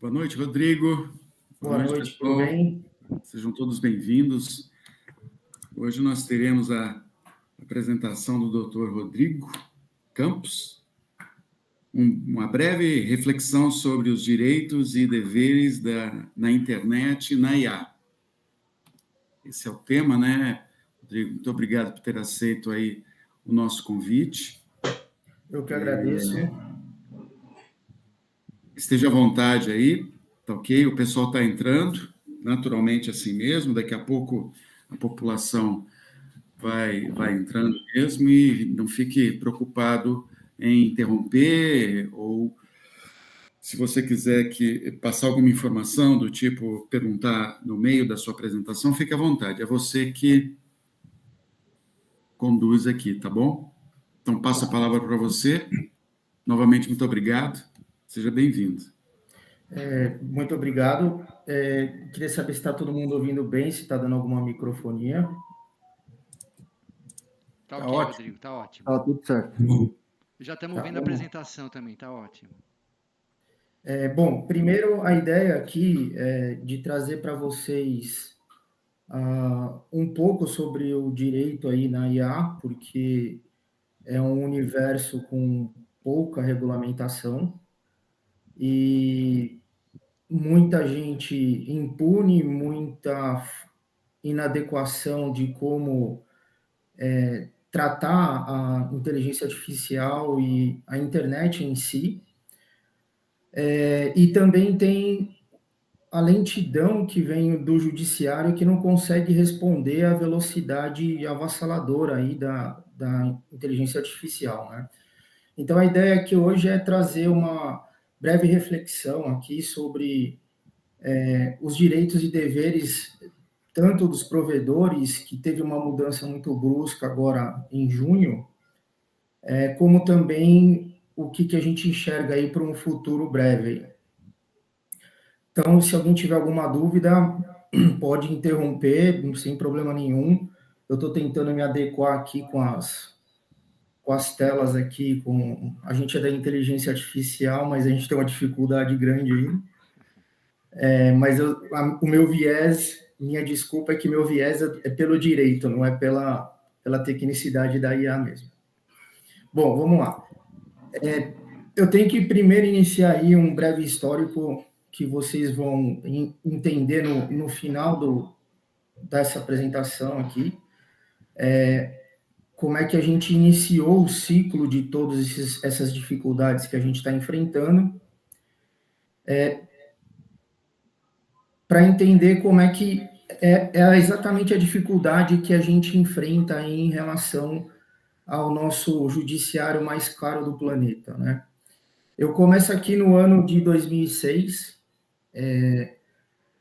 Boa noite, Rodrigo. Boa noite, tudo bem? Sejam todos bem-vindos. Hoje nós teremos a apresentação do Dr. Rodrigo Campos, uma breve reflexão sobre os direitos e deveres na internet e na IA. Esse é o tema, né, Rodrigo? Muito obrigado por ter aceito aí o nosso convite. Eu que agradeço. Esteja à vontade aí, tá ok? O pessoal está entrando, naturalmente assim mesmo, daqui a pouco a população vai entrando mesmo e não fique preocupado em interromper ou se você quiser passar alguma informação do tipo perguntar no meio da sua apresentação, fique à vontade, é você que conduz aqui, tá bom? Então passo a palavra para você. Novamente, muito obrigado. Seja bem-vindo. Muito obrigado. Queria saber se está todo mundo ouvindo bem, se está dando alguma microfonia. Tá ok, ótimo. Rodrigo, tá ótimo. Tá tudo certo. Já estamos vendo a apresentação também, tá ótimo. Bom, primeiro a ideia aqui é de trazer para vocês um pouco sobre o direito aí na IA, porque é um universo com pouca regulamentação e muita gente impune, muita inadequação de como tratar a inteligência artificial e a internet em si. E também tem a lentidão que vem do judiciário que não consegue responder à velocidade avassaladora aí da inteligência artificial, né? Então, a ideia aqui hoje é trazer uma breve reflexão aqui sobre os direitos e deveres tanto dos provedores, que teve uma mudança muito brusca agora em junho, como também o que a gente enxerga aí para um futuro breve. Então, se alguém tiver alguma dúvida, pode interromper, sem problema nenhum. Eu estou tentando me adequar aqui com as telas aqui, a gente é da inteligência artificial, mas a gente tem uma dificuldade grande aí. Mas o meu viés, minha desculpa é que meu viés é pelo direito, não é pela tecnicidade da IA mesmo. Bom, vamos lá. Eu tenho que primeiro iniciar aí um breve histórico que vocês vão entender no final dessa apresentação aqui. Como é que a gente iniciou o ciclo de todas essas dificuldades que a gente está enfrentando. Para entender como é que é exatamente a dificuldade que a gente enfrenta em relação ao nosso judiciário mais caro do planeta, né? Eu começo aqui no ano de 2006,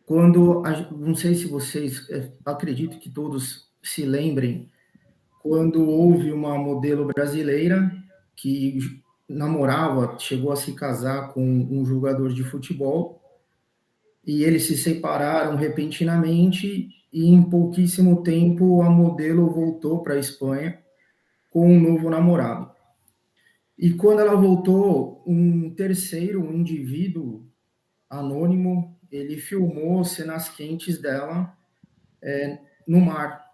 quando, não sei se vocês, acredito que todos se lembrem, quando houve uma modelo brasileira que namorava, chegou a se casar com um jogador de futebol, e eles se separaram repentinamente, e em pouquíssimo tempo a modelo voltou para a Espanha com um novo namorado. E quando ela voltou, um terceiro indivíduo anônimo, ele filmou cenas quentes dela no mar.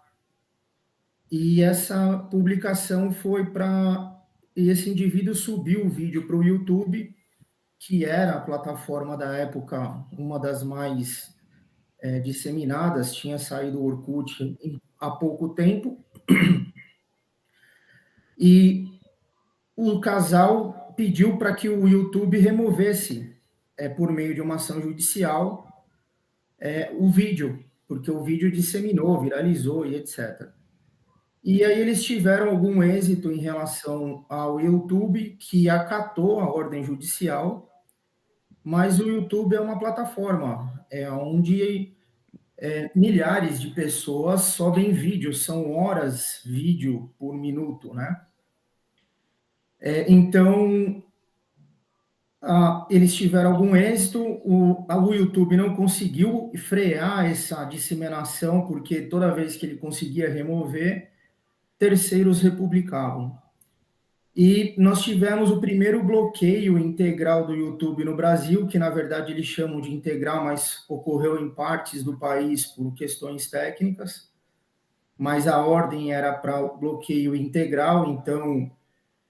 E essa publicação foi para... E esse indivíduo subiu o vídeo para o YouTube, que era a plataforma da época, uma das mais disseminadas, tinha saído o Orkut há pouco tempo. E o casal pediu para que o YouTube removesse, por meio de uma ação judicial, o vídeo, porque o vídeo disseminou, viralizou e etc. E aí eles tiveram algum êxito em relação ao YouTube, que acatou a ordem judicial, mas o YouTube é uma plataforma, onde milhares de pessoas sobem vídeos, são horas vídeo por minuto, né? Então, eles tiveram algum êxito, o YouTube não conseguiu frear essa disseminação, porque toda vez que ele conseguia remover, terceiros republicavam. E nós tivemos o primeiro bloqueio integral do YouTube no Brasil, que na verdade eles chamam de integral, mas ocorreu em partes do país por questões técnicas, mas a ordem era para bloqueio integral, então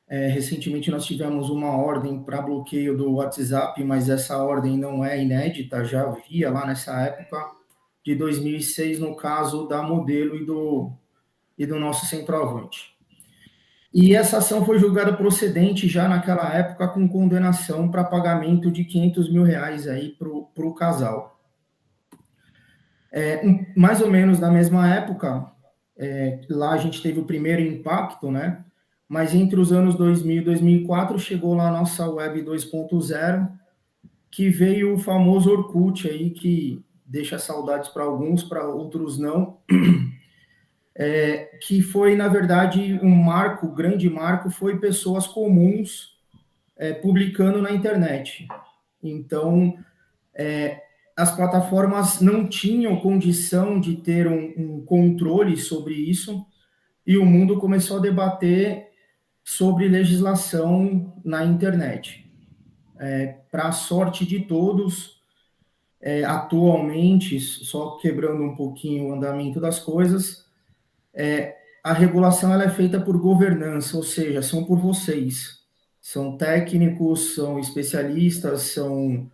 recentemente nós tivemos uma ordem para bloqueio do WhatsApp, mas essa ordem não é inédita, já havia lá nessa época, de 2006, no caso da Modelo e do nosso centroavante. E essa ação foi julgada procedente já naquela época com condenação para pagamento de R$ 500 mil aí para o casal. Mais ou menos na mesma época, lá a gente teve o primeiro impacto, né? Mas entre os anos 2000 e 2004 chegou lá a nossa Web 2.0, que veio o famoso Orkut aí, que deixa saudades para alguns, para outros não, que foi, na verdade, um marco, grande marco, foi pessoas comuns publicando na internet. Então, as plataformas não tinham condição de ter um controle sobre isso, e o mundo começou a debater sobre legislação na internet. Para a sorte de todos, atualmente, só quebrando um pouquinho o andamento das coisas, a regulação ela é feita por governança, ou seja, são por vocês. São técnicos, são especialistas, são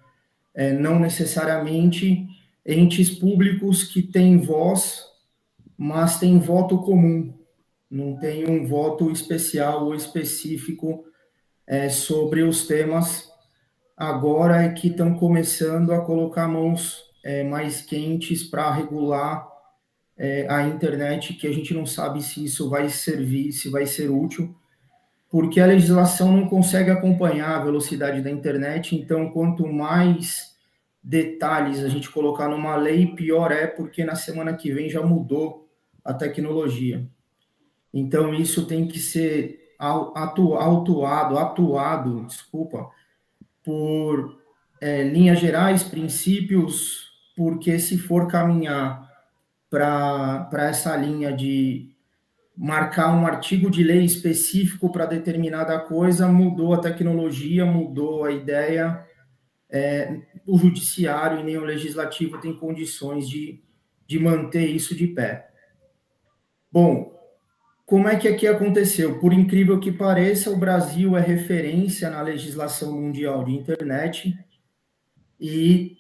não necessariamente entes públicos que têm voz, mas têm voto comum, não tem um voto especial ou específico sobre os temas. Agora é que estão começando a colocar mãos mais quentes para regular a internet, que a gente não sabe se isso vai servir, se vai ser útil, porque a legislação não consegue acompanhar a velocidade da internet, então quanto mais detalhes a gente colocar numa lei, pior é, porque na semana que vem já mudou a tecnologia. Então isso tem que ser atuado, por linhas gerais, princípios, porque se for caminhar para essa linha de marcar um artigo de lei específico para determinada coisa, mudou a tecnologia, mudou a ideia, o judiciário e nem o legislativo tem condições de manter isso de pé. Bom, como é que aqui aconteceu? Por incrível que pareça, o Brasil é referência na legislação mundial de internet e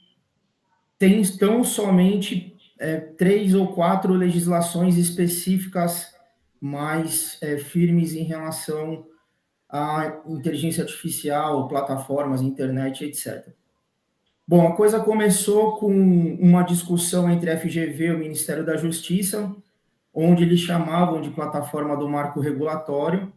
tem tão somente 3 ou 4 legislações específicas mais firmes em relação à inteligência artificial, plataformas, internet, etc. Bom, a coisa começou com uma discussão entre a FGV e o Ministério da Justiça, onde eles chamavam de plataforma do marco regulatório.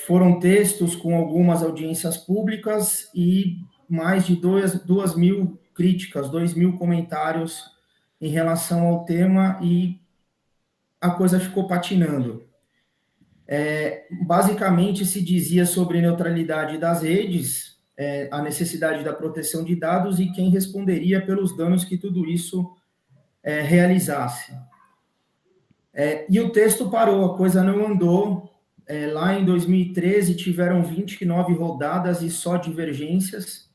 Foram textos com algumas audiências públicas e mais de 2.000 críticas, 2.000 comentários em relação ao tema, e a coisa ficou patinando. Basicamente, se dizia sobre neutralidade das redes, a necessidade da proteção de dados e quem responderia pelos danos que tudo isso realizasse. E o texto parou, a coisa não andou. Lá em 2013 tiveram 29 rodadas e só divergências.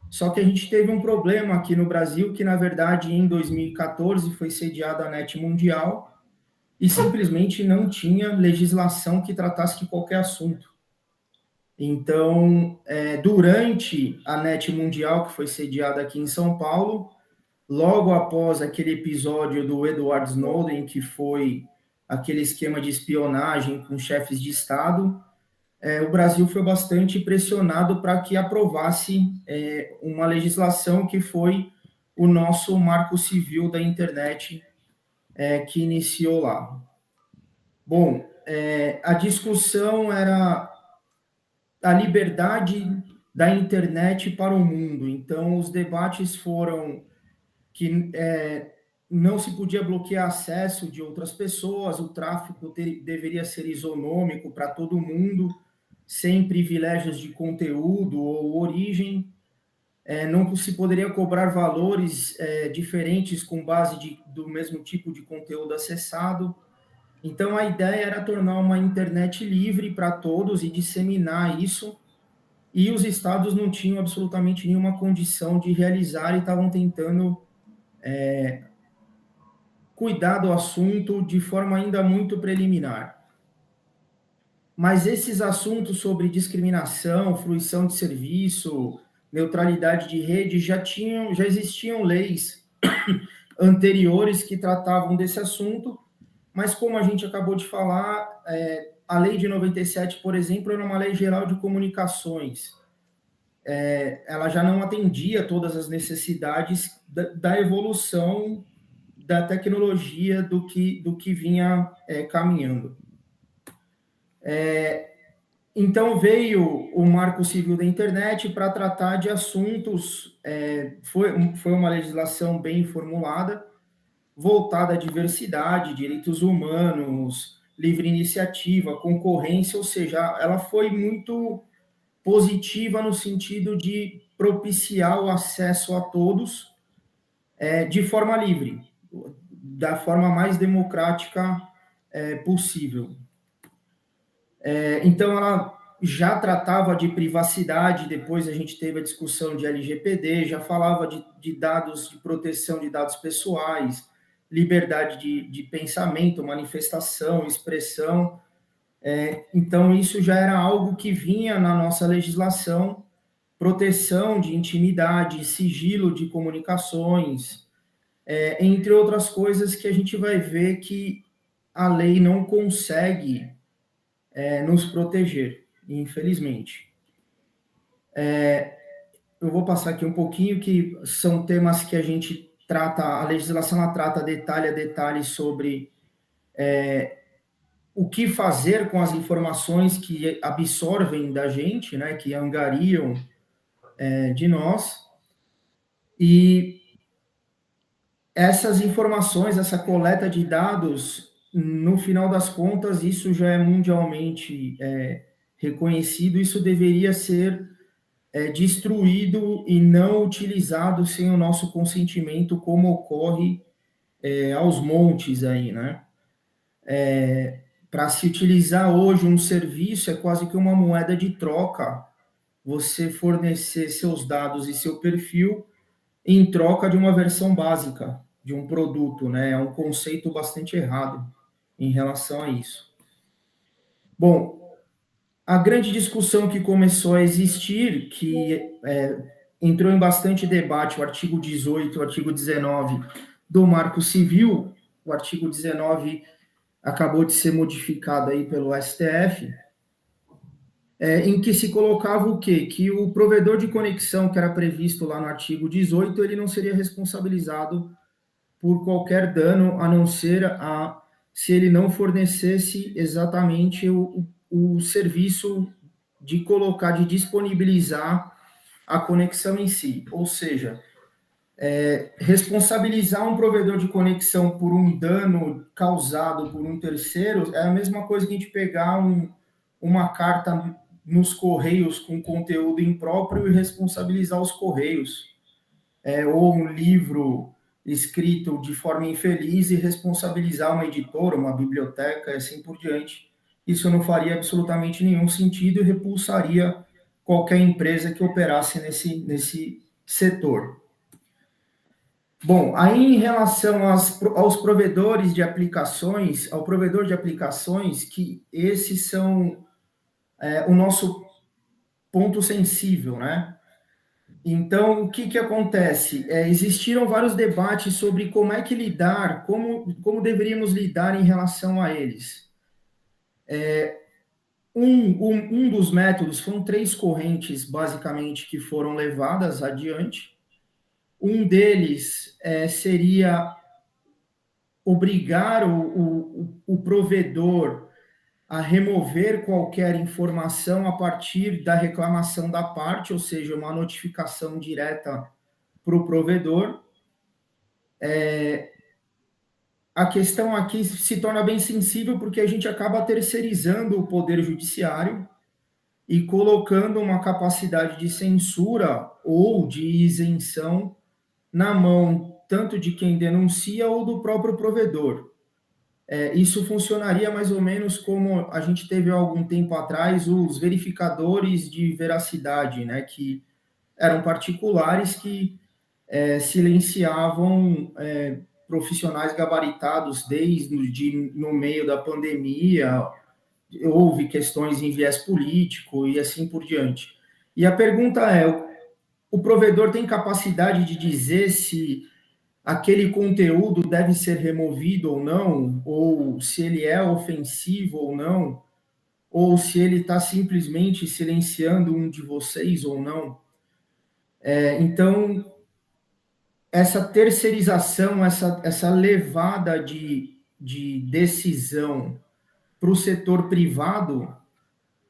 Só que a gente teve um problema aqui no Brasil, que na verdade em 2014 foi sediada a NET Mundial e simplesmente não tinha legislação que tratasse de qualquer assunto. Então, durante a NET Mundial, que foi sediada aqui em São Paulo, logo após aquele episódio do Edward Snowden, que foi aquele esquema de espionagem com chefes de Estado, o Brasil foi bastante pressionado para que aprovasse uma legislação que foi o nosso Marco Civil da Internet, que iniciou lá. Bom, a discussão era a liberdade da internet para o mundo. Então, os debates foram que não se podia bloquear acesso de outras pessoas, o tráfego deveria ser isonômico para todo mundo, sem privilégios de conteúdo ou origem, não se poderia cobrar valores diferentes com base do mesmo tipo de conteúdo acessado. Então, a ideia era tornar uma internet livre para todos e disseminar isso, e os estados não tinham absolutamente nenhuma condição de realizar e estavam tentando cuidar do assunto de forma ainda muito preliminar. Mas esses assuntos sobre discriminação, fruição de serviço, neutralidade de rede, já existiam leis anteriores que tratavam desse assunto, mas como a gente acabou de falar, a lei de 97, por exemplo, era uma lei geral de comunicações. Ela já não atendia todas as necessidades da evolução da tecnologia do que vinha caminhando. Então, veio o Marco Civil da Internet para tratar de assuntos, foi uma legislação bem formulada, voltada à diversidade, direitos humanos, livre iniciativa, concorrência, ou seja, ela foi muito positiva no sentido de propiciar o acesso a todos de forma livre, da forma mais democrática possível. Então, ela já tratava de privacidade, depois a gente teve a discussão de LGPD, já falava de dados, de proteção de dados pessoais, liberdade de pensamento, manifestação, expressão. Então, isso já era algo que vinha na nossa legislação, proteção de intimidade, sigilo de comunicações, entre outras coisas que a gente vai ver que a lei não consegue nos proteger, infelizmente. Eu vou passar aqui um pouquinho, que são temas que a gente trata, a legislação ela trata detalhe a detalhe sobre o que fazer com as informações que absorvem da gente, né, que angariam de nós, e essas informações, essa coleta de dados, no final das contas, isso já é mundialmente reconhecido, isso deveria ser destruído e não utilizado sem o nosso consentimento, como ocorre aos montes aí, né? Para se utilizar hoje um serviço, é quase que uma moeda de troca, você fornecer seus dados e seu perfil em troca de uma versão básica de um produto, né? É um conceito bastante errado em relação a isso. Bom, a grande discussão que começou a existir, que entrou em bastante debate, o artigo 18, o artigo 19 do Marco Civil, o artigo 19 acabou de ser modificado aí pelo STF, em que se colocava o quê? Que o provedor de conexão, que era previsto lá no artigo 18, ele não seria responsabilizado por qualquer dano, a não ser se ele não fornecesse exatamente o serviço de colocar, de disponibilizar a conexão em si. Ou seja, responsabilizar um provedor de conexão por um dano causado por um terceiro é a mesma coisa que a gente pegar uma carta nos Correios com conteúdo impróprio e responsabilizar os Correios. Ou um livro escrito de forma infeliz e responsabilizar uma editora, uma biblioteca, e assim por diante. Isso não faria absolutamente nenhum sentido e repulsaria qualquer empresa que operasse nesse setor. Bom, aí em relação aos provedores de aplicações, ao provedor de aplicações, que esses são o nosso ponto sensível, né? Então, o que acontece? Existiram vários debates sobre como é que lidar, como deveríamos lidar em relação a eles. Um dos métodos, foram 3 correntes, basicamente, que foram levadas adiante. Um deles seria obrigar o provedor a remover qualquer informação a partir da reclamação da parte, ou seja, uma notificação direta para o provedor. A questão aqui se torna bem sensível porque a gente acaba terceirizando o poder judiciário e colocando uma capacidade de censura ou de isenção na mão tanto de quem denuncia ou do próprio provedor. Isso funcionaria mais ou menos como a gente teve há algum tempo atrás os verificadores de veracidade, né, que eram particulares que silenciavam profissionais gabaritados desde no meio da pandemia, houve questões em viés político e assim por diante. E a pergunta é, o provedor tem capacidade de dizer se aquele conteúdo deve ser removido ou não, ou se ele é ofensivo ou não, ou se ele está simplesmente silenciando um de vocês ou não? Então, essa terceirização, essa levada de decisão para o setor privado,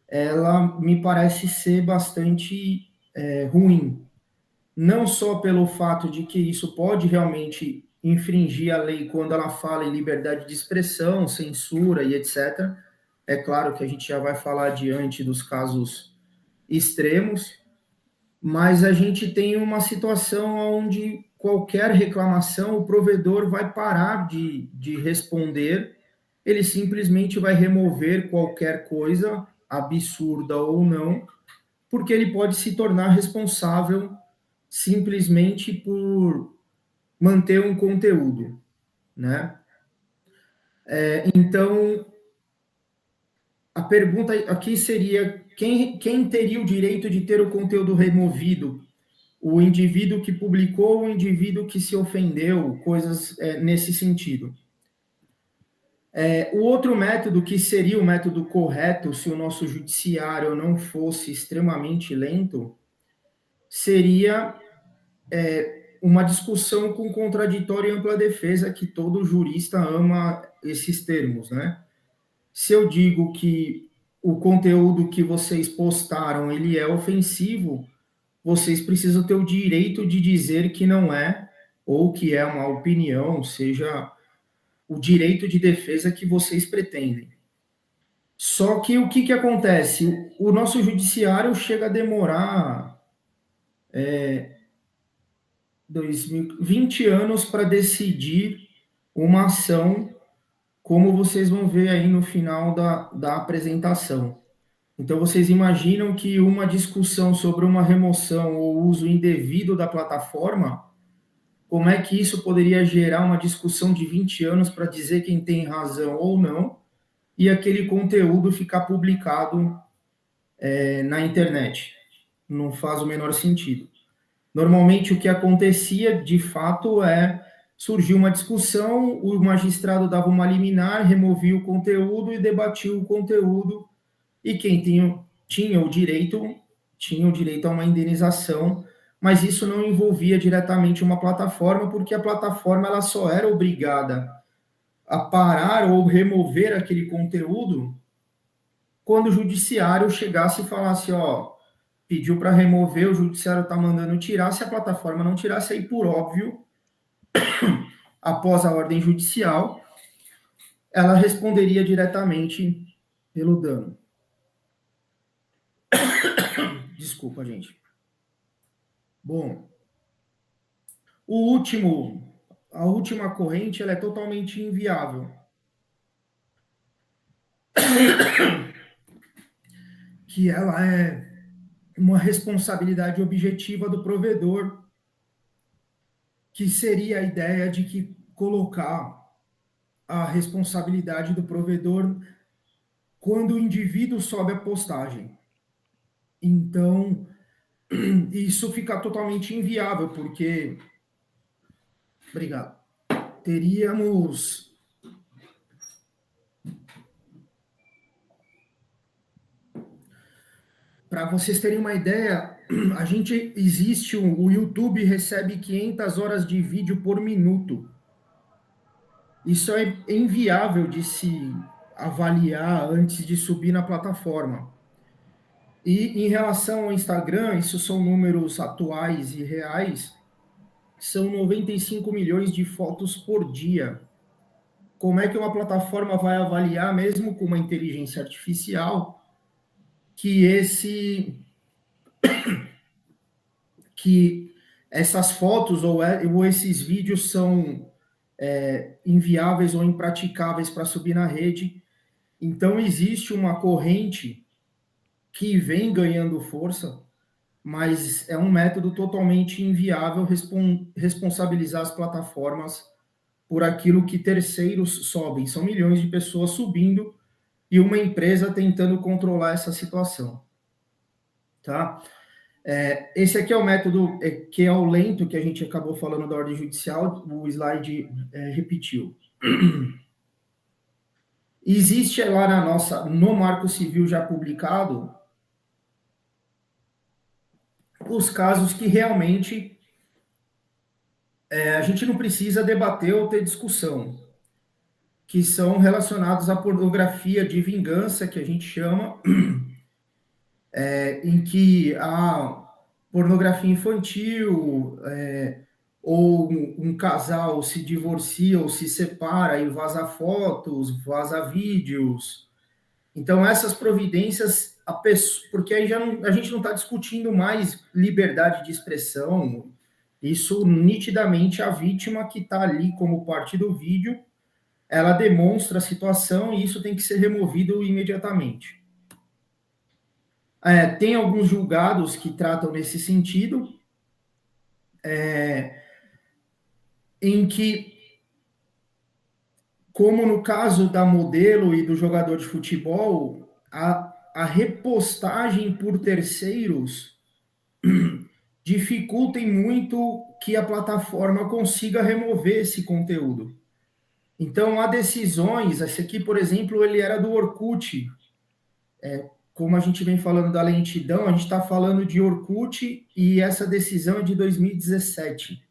ela me parece ser bastante ruim. Não só pelo fato de que isso pode realmente infringir a lei quando ela fala em liberdade de expressão, censura e etc. É claro que a gente já vai falar diante dos casos extremos, mas a gente tem uma situação onde qualquer reclamação o provedor vai parar de responder, ele simplesmente vai remover qualquer coisa, absurda ou não, porque ele pode se tornar responsável simplesmente por manter um conteúdo, né? Então, a pergunta aqui seria quem teria o direito de ter o conteúdo removido? O indivíduo que publicou ou o indivíduo que se ofendeu, coisas nesse sentido. O outro método, que seria o método correto, se o nosso judiciário não fosse extremamente lento, seria uma discussão com contraditório e ampla defesa, que todo jurista ama esses termos, né? Se eu digo que o conteúdo que vocês postaram, ele é ofensivo, vocês precisam ter o direito de dizer que não é, ou que é uma opinião, seja o direito de defesa que vocês pretendem. Só que o que acontece? O nosso judiciário chega a demorar 20 anos para decidir uma ação, como vocês vão ver aí no final da apresentação. Então, vocês imaginam que uma discussão sobre uma remoção ou uso indevido da plataforma, como é que isso poderia gerar uma discussão de 20 anos para dizer quem tem razão ou não, e aquele conteúdo ficar publicado na internet? Não faz o menor sentido. Normalmente, o que acontecia, de fato, surgiu uma discussão, o magistrado dava uma liminar, removia o conteúdo e debatia o conteúdo, e quem tinha o direito a uma indenização, mas isso não envolvia diretamente uma plataforma, porque a plataforma ela só era obrigada a parar ou remover aquele conteúdo quando o judiciário chegasse e falasse, pediu para remover, o judiciário está mandando tirar, se a plataforma não tirasse, aí por óbvio, após a ordem judicial, ela responderia diretamente pelo dano. Desculpa, gente. Bom, a última corrente, ela é totalmente inviável. Que ela é uma responsabilidade objetiva do provedor, que seria a ideia de que colocar a responsabilidade do provedor quando o indivíduo sobe a postagem. Então, isso fica totalmente inviável, porque... Obrigado. Teríamos... Para vocês terem uma ideia, o YouTube recebe 500 horas de vídeo por minuto. Isso é inviável de se avaliar antes de subir na plataforma. E em relação ao Instagram, isso são números atuais e reais, são 95 milhões de fotos por dia. Como é que uma plataforma vai avaliar, mesmo com uma inteligência artificial, que essas fotos ou esses vídeos são inviáveis ou impraticáveis para subir na rede. Então, existe uma corrente que vem ganhando força, mas é um método totalmente inviável responsabilizar as plataformas por aquilo que terceiros sobem. São milhões de pessoas subindo e uma empresa tentando controlar essa situação. Tá? Esse aqui é o método que é o lento que a gente acabou falando da ordem judicial, o slide repetiu. Existe lá no Marco Civil já publicado os casos que realmente a gente não precisa debater ou ter discussão, que são relacionados à pornografia de vingança, que a gente chama, em que a pornografia infantil, ou um casal se divorcia ou se separa e vaza fotos, vaza vídeos. Então, essas providências, porque aí a gente não está discutindo mais liberdade de expressão, isso nitidamente a vítima que está ali como parte do vídeo, ela demonstra a situação e isso tem que ser removido imediatamente. Tem alguns julgados que tratam nesse sentido, em que, como no caso da modelo e do jogador de futebol, a repostagem por terceiros dificultem muito que a plataforma consiga remover esse conteúdo. Então, há decisões, esse aqui, por exemplo, ele era do Orkut. Como a gente vem falando da lentidão, a gente está falando de Orkut e essa decisão é de 2017.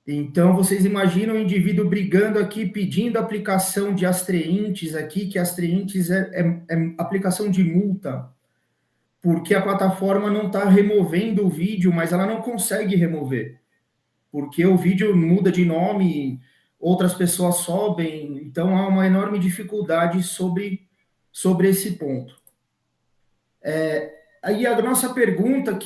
Então, vocês imaginam o indivíduo brigando aqui, pedindo aplicação de astreintes aqui, que astreintes é aplicação de multa, porque a plataforma não está removendo o vídeo, mas ela não consegue remover, porque o vídeo muda de nome, outras pessoas sobem, então há uma enorme dificuldade sobre esse ponto. Aí a nossa pergunta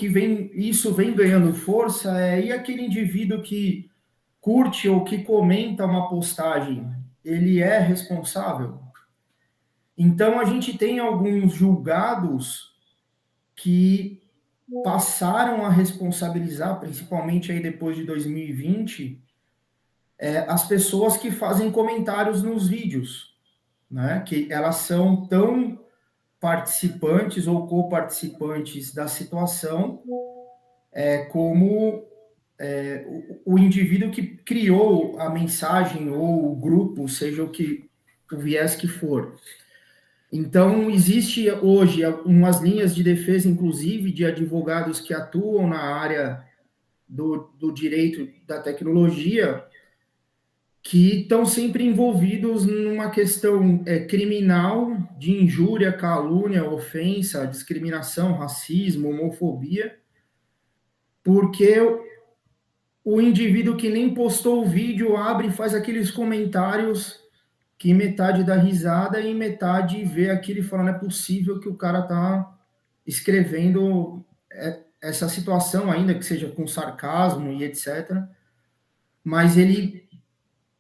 isso vem ganhando força, e aquele indivíduo que curte ou que comenta uma postagem, ele é responsável? Então, a gente tem alguns julgados que passaram a responsabilizar, principalmente aí depois de 2020, as pessoas que fazem comentários nos vídeos, né? Que elas são tão participantes ou coparticipantes da situação como o indivíduo que criou a mensagem ou o grupo, seja o viés que for. Então, existe hoje umas linhas de defesa, inclusive, de advogados que atuam na área do direito da tecnologia, que estão sempre envolvidos numa questão criminal de injúria, calúnia, ofensa, discriminação, racismo, homofobia, porque o indivíduo que nem postou o vídeo abre e faz aqueles comentários que metade dá risada e metade vê aquilo e fala, não é possível que o cara tá escrevendo essa situação, ainda que seja com sarcasmo e etc. Mas ele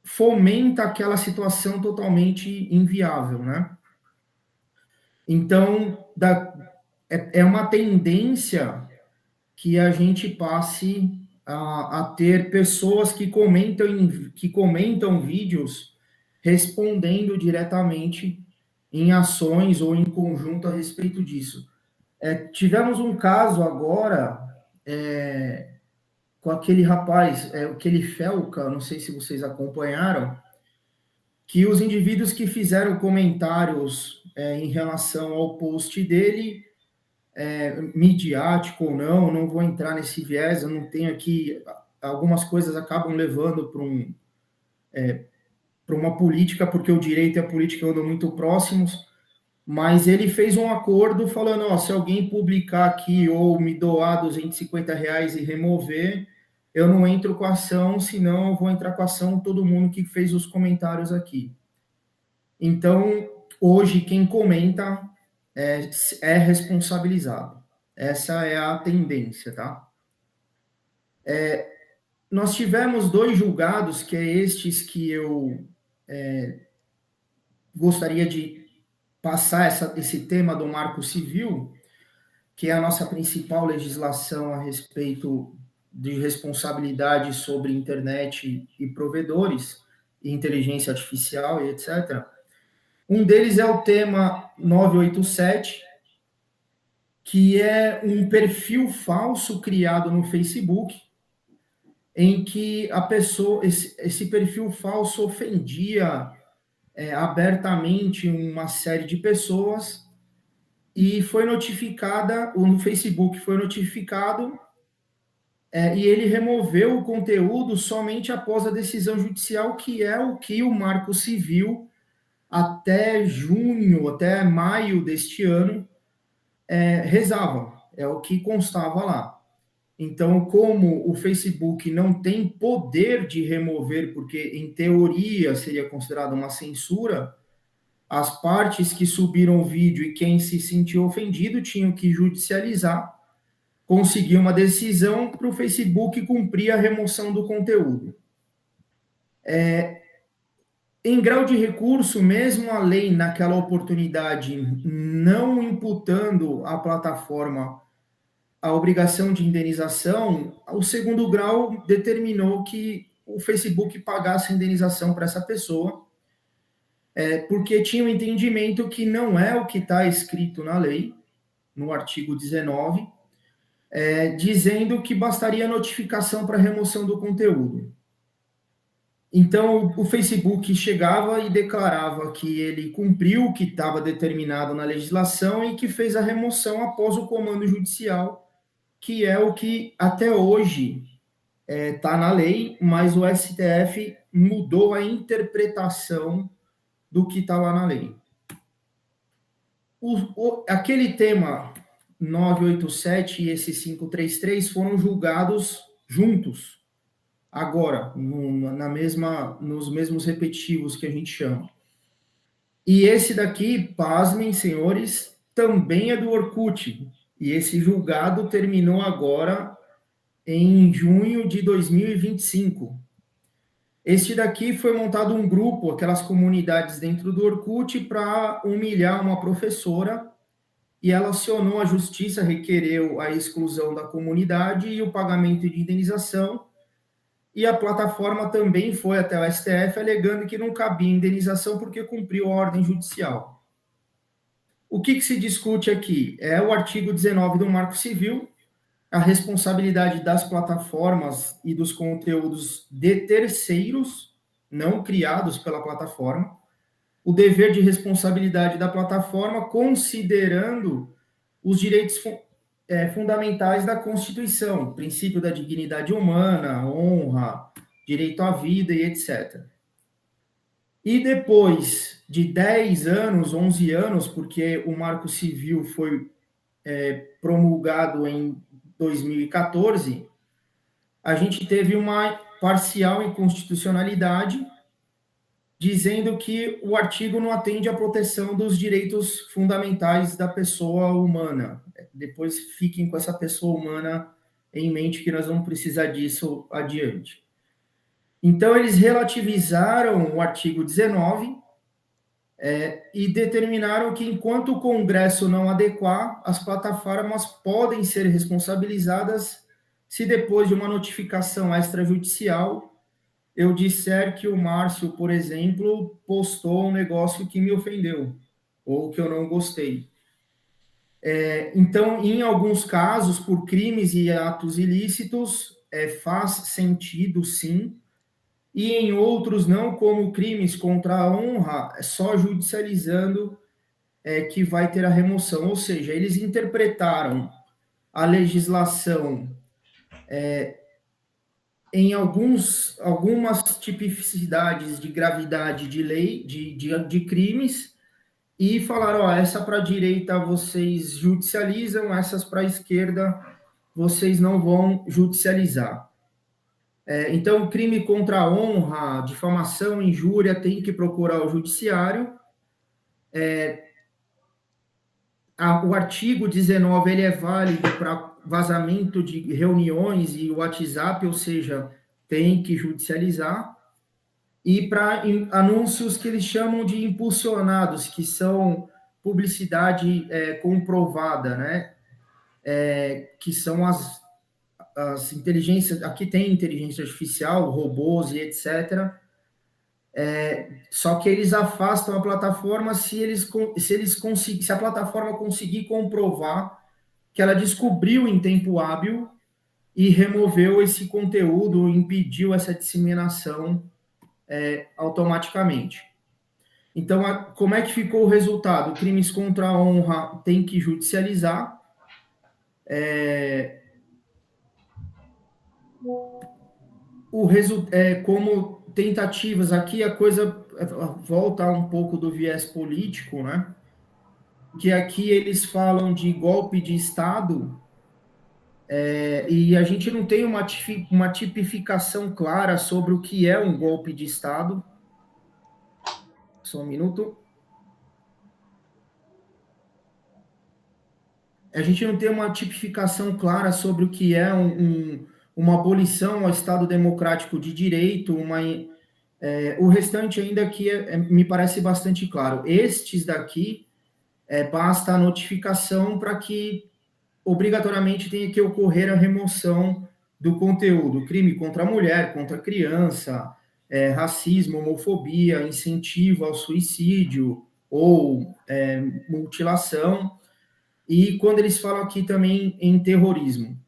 fomenta aquela situação totalmente inviável, né? Então, é uma tendência que a gente passe a ter pessoas que comentam vídeos respondendo diretamente em ações ou em conjunto a respeito disso. Tivemos um caso agora com aquele rapaz, aquele Felca, não sei se vocês acompanharam, que os indivíduos que fizeram comentários em relação ao post dele, midiático ou não vou entrar nesse viés, eu não tenho aqui, algumas coisas acabam levando para uma política, porque o direito e a política andam muito próximos, mas ele fez um acordo falando, se alguém publicar aqui ou me doar R$250 e remover, eu não entro com a ação, senão eu vou entrar com a ação todo mundo que fez os comentários aqui. Então, hoje, quem comenta é responsabilizado. Essa é a tendência, tá? nós tivemos 2 julgados, que é estes que eu gostaria de passar esse tema do Marco Civil, que é a nossa principal legislação a respeito de responsabilidade sobre internet e provedores, e inteligência artificial e etc. Um deles é o tema 987, que é um perfil falso criado no Facebook, em que a pessoa, esse perfil falso ofendia abertamente uma série de pessoas e foi notificada, o Facebook foi notificado e ele removeu o conteúdo somente após a decisão judicial, que é o que o Marco Civil, até junho, até maio deste ano, rezava, é o que constava lá. Então, como o Facebook não tem poder de remover, porque em teoria seria considerado uma censura, as partes que subiram o vídeo e quem se sentiu ofendido tinham que judicializar, conseguir uma decisão para o Facebook cumprir a remoção do conteúdo. Em grau de recurso, mesmo a lei naquela oportunidade não imputando à plataforma a obrigação de indenização, o segundo grau determinou que o Facebook pagasse a indenização para essa pessoa, porque tinha o entendimento que não é o que está escrito na lei, no artigo 19, dizendo que bastaria notificação para remoção do conteúdo. Então, o Facebook chegava e declarava que ele cumpriu o que estava determinado na legislação e que fez a remoção após o comando judicial, que é o que até hoje está na lei, mas o STF mudou a interpretação do que está lá na lei. Aquele tema 987 e esse 533 foram julgados juntos, agora, nos mesmos repetitivos que a gente chama. E esse daqui, pasmem, senhores, também é do Orkut. E esse julgado terminou agora em junho de 2025. Este daqui foi montado um grupo, aquelas comunidades dentro do Orkut, para humilhar uma professora, e ela acionou a justiça, requereu a exclusão da comunidade e o pagamento de indenização, e a plataforma também foi até o STF alegando que não cabia indenização porque cumpriu a ordem judicial. O que se discute aqui? É o artigo 19 do Marco Civil, a responsabilidade das plataformas e dos conteúdos de terceiros, não criados pela plataforma, o dever de responsabilidade da plataforma, considerando os direitos fundamentais da Constituição, princípio da dignidade humana, honra, direito à vida e etc. E depois de 10 anos, 11 anos, porque o Marco Civil foi promulgado em 2014, a gente teve uma parcial inconstitucionalidade, dizendo que o artigo não atende à proteção dos direitos fundamentais da pessoa humana. Depois fiquem com essa pessoa humana em mente, que nós vamos precisar disso adiante. Então, eles relativizaram o artigo 19 e determinaram que, enquanto o Congresso não adequar, as plataformas podem ser responsabilizadas se depois de uma notificação extrajudicial eu disser que o Márcio, por exemplo, postou um negócio que me ofendeu ou que eu não gostei. Então, em alguns casos, por crimes e atos ilícitos, faz sentido, sim, e em outros não, como crimes contra a honra, só judicializando que vai ter a remoção. Ou seja, eles interpretaram a legislação em algumas tipicidades de gravidade de lei, de crimes, e falaram, essa para a direita vocês judicializam, essas para a esquerda vocês não vão judicializar. Então, crime contra a honra, difamação, injúria, tem que procurar o judiciário. O artigo 19 ele é válido para vazamento de reuniões e WhatsApp, ou seja, tem que judicializar, e para anúncios que eles chamam de impulsionados, que são publicidade comprovada, né? Que são as inteligências, aqui tem inteligência artificial, robôs e etc., só que eles afastam a plataforma se a plataforma conseguir comprovar que ela descobriu em tempo hábil e removeu esse conteúdo, impediu essa disseminação automaticamente. Então, como é que ficou o resultado? Crimes contra a honra tem que judicializar. Como tentativas, aqui a coisa volta um pouco do viés político, né? Que aqui eles falam de golpe de Estado, e a gente não tem uma tipificação clara sobre o que é um golpe de Estado. Só um minuto. A gente não tem uma tipificação clara sobre o que é uma abolição ao Estado democrático de direito, o restante ainda aqui me parece bastante claro. Estes daqui, basta a notificação para que obrigatoriamente tenha que ocorrer a remoção do conteúdo, crime contra a mulher, contra a criança, racismo, homofobia, incentivo ao suicídio ou mutilação. E quando eles falam aqui também em terrorismo,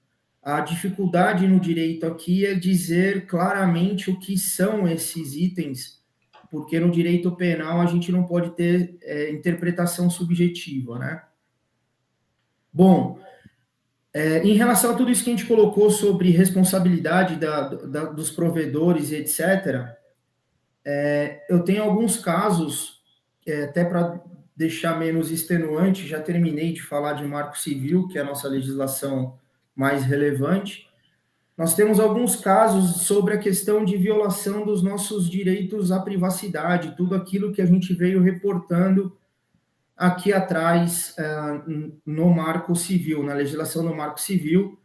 a dificuldade no direito aqui é dizer claramente o que são esses itens, porque no direito penal a gente não pode ter interpretação subjetiva, né? Bom, em relação a tudo isso que a gente colocou sobre responsabilidade dos provedores e etc., eu tenho alguns casos, até para deixar menos extenuante, já terminei de falar de Marco Civil, que é a nossa legislação mais relevante. Nós temos alguns casos sobre a questão de violação dos nossos direitos à privacidade, tudo aquilo que a gente veio reportando aqui atrás no Marco Civil, na legislação do Marco Civil,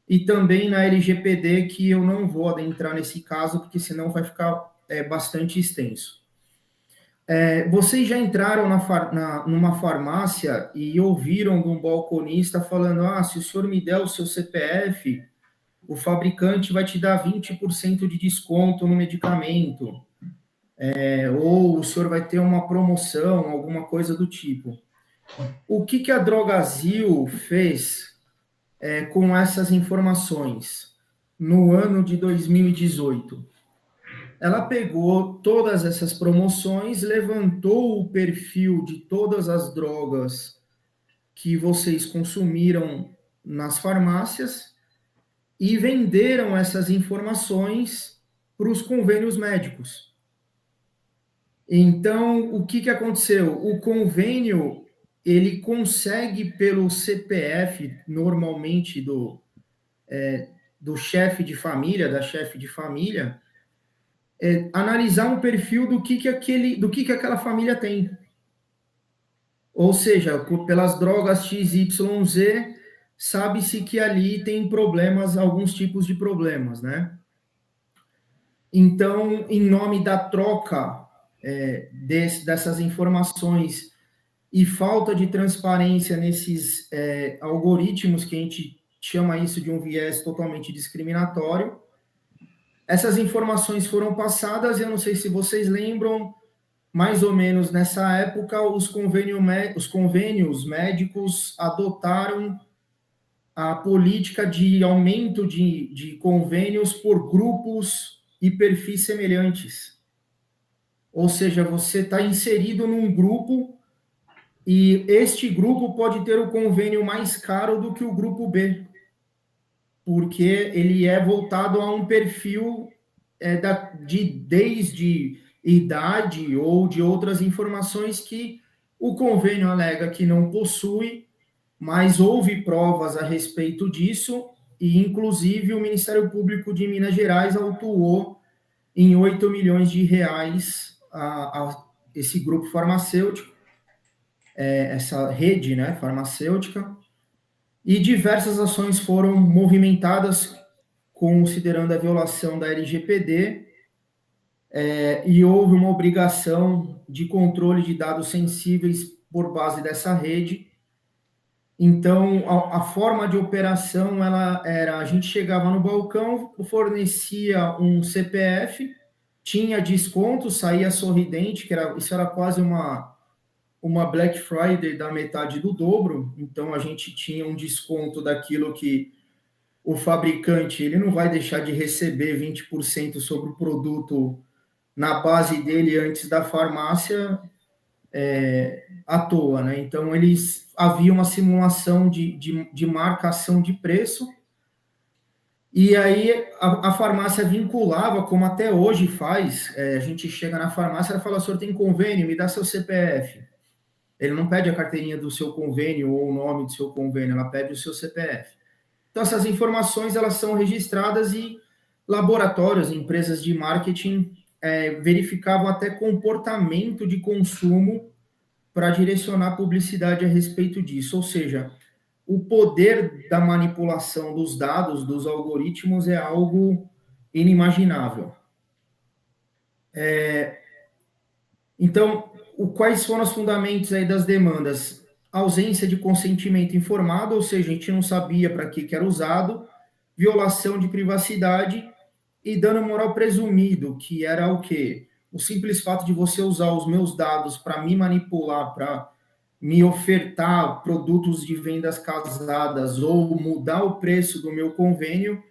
e também na LGPD, que eu não vou adentrar nesse caso, porque senão vai ficar bastante extenso. Vocês já entraram numa farmácia e ouviram de um balconista falando: se o senhor me der o seu CPF, o fabricante vai te dar 20% de desconto no medicamento, ou o senhor vai ter uma promoção, alguma coisa do tipo. O que a Drogasil fez com essas informações no ano de 2018? Ela pegou todas essas promoções, levantou o perfil de todas as drogas que vocês consumiram nas farmácias e venderam essas informações para os convênios médicos. Então, o que aconteceu? O convênio, ele consegue, pelo CPF, normalmente do chefe de família, da chefe de família, analisar um perfil do que aquela família tem. Ou seja, pelas drogas XYZ, sabe-se que ali tem problemas, alguns tipos de problemas, né? Então, em nome da troca dessas informações e falta de transparência nesses algoritmos, que a gente chama isso de um viés totalmente discriminatório, essas informações foram passadas, eu não sei se vocês lembram, mais ou menos nessa época, os convênios médicos adotaram a política de aumento de convênios por grupos e perfis semelhantes. Ou seja, você está inserido num grupo e este grupo pode ter o convênio mais caro do que o grupo B, porque ele é voltado a um perfil desde idade ou de outras informações que o convênio alega que não possui, mas houve provas a respeito disso, e inclusive o Ministério Público de Minas Gerais autuou em 8 milhões de reais a esse grupo farmacêutico, essa rede, né, farmacêutica, e diversas ações foram movimentadas considerando a violação da LGPD, e houve uma obrigação de controle de dados sensíveis por base dessa rede. Então, a forma de operação ela era: a gente chegava no balcão, fornecia um CPF, tinha desconto, saía sorridente, isso era quase uma Black Friday da metade do dobro. Então, a gente tinha um desconto daquilo que o fabricante ele não vai deixar de receber 20% sobre o produto na base dele antes da farmácia à toa, né? Então, havia uma simulação de marcação de preço, e aí a farmácia vinculava, como até hoje faz. A gente chega na farmácia, ela fala: o senhor tem convênio? Me dá seu CPF. Ele não pede a carteirinha do seu convênio ou o nome do seu convênio, ela pede o seu CPF. Então, essas informações elas são registradas, e laboratórios, empresas de marketing verificavam até comportamento de consumo para direcionar publicidade a respeito disso. Ou seja, o poder da manipulação dos dados, dos algoritmos, é algo inimaginável. Então, quais foram os fundamentos aí das demandas? Ausência de consentimento informado, ou seja, a gente não sabia para que era usado, violação de privacidade e dano moral presumido, que era o quê? O simples fato de você usar os meus dados para me manipular, para me ofertar produtos de vendas casadas ou mudar o preço do meu convênio,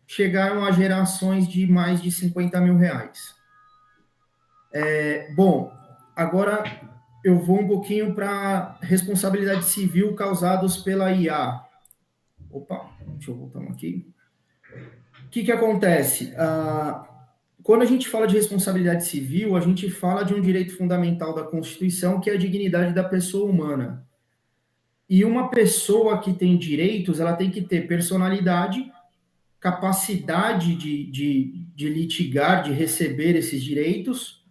chegaram a gerações de mais de 50 mil reais. Bom, agora eu vou um pouquinho para responsabilidade civil causados pela IA. Opa, deixa eu voltar aqui. O que acontece? Quando a gente fala de responsabilidade civil, a gente fala de um direito fundamental da Constituição, que é a dignidade da pessoa humana. E uma pessoa que tem direitos, ela tem que ter personalidade, capacidade de litigar, de receber esses direitos,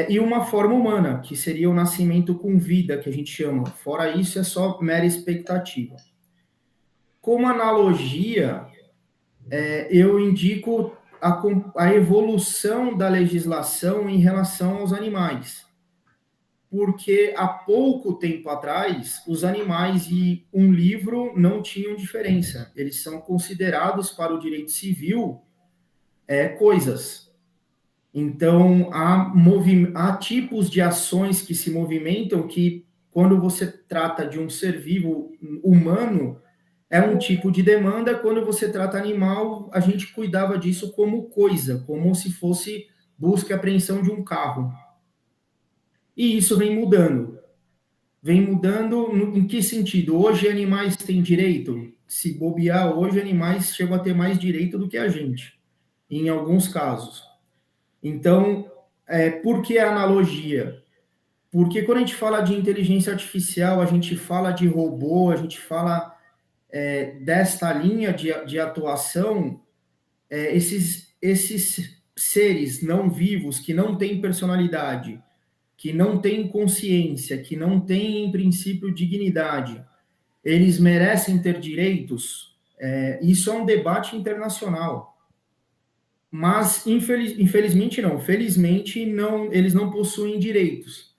e uma forma humana, que seria o nascimento com vida, que a gente chama. Fora isso, é só mera expectativa. Como analogia, eu indico a evolução da legislação em relação aos animais. Porque há pouco tempo atrás, os animais e um livro não tinham diferença. Eles são considerados para o direito civil coisas. Então, há tipos de ações que se movimentam que, quando você trata de um ser vivo humano, é um tipo de demanda. Quando você trata animal, a gente cuidava disso como coisa, como se fosse busca e apreensão de um carro. E isso vem mudando. Vem mudando em que sentido? Hoje animais têm direito? Se bobear, hoje animais chegam a ter mais direito do que a gente, em alguns casos. Então, por que a analogia? Porque quando a gente fala de inteligência artificial, a gente fala de robô, a gente fala desta linha de atuação, esses seres não vivos, que não têm personalidade, que não têm consciência, que não têm, em princípio, dignidade, eles merecem ter direitos? Isso é um debate internacional. Mas, infelizmente não, felizmente não, eles não possuem direitos.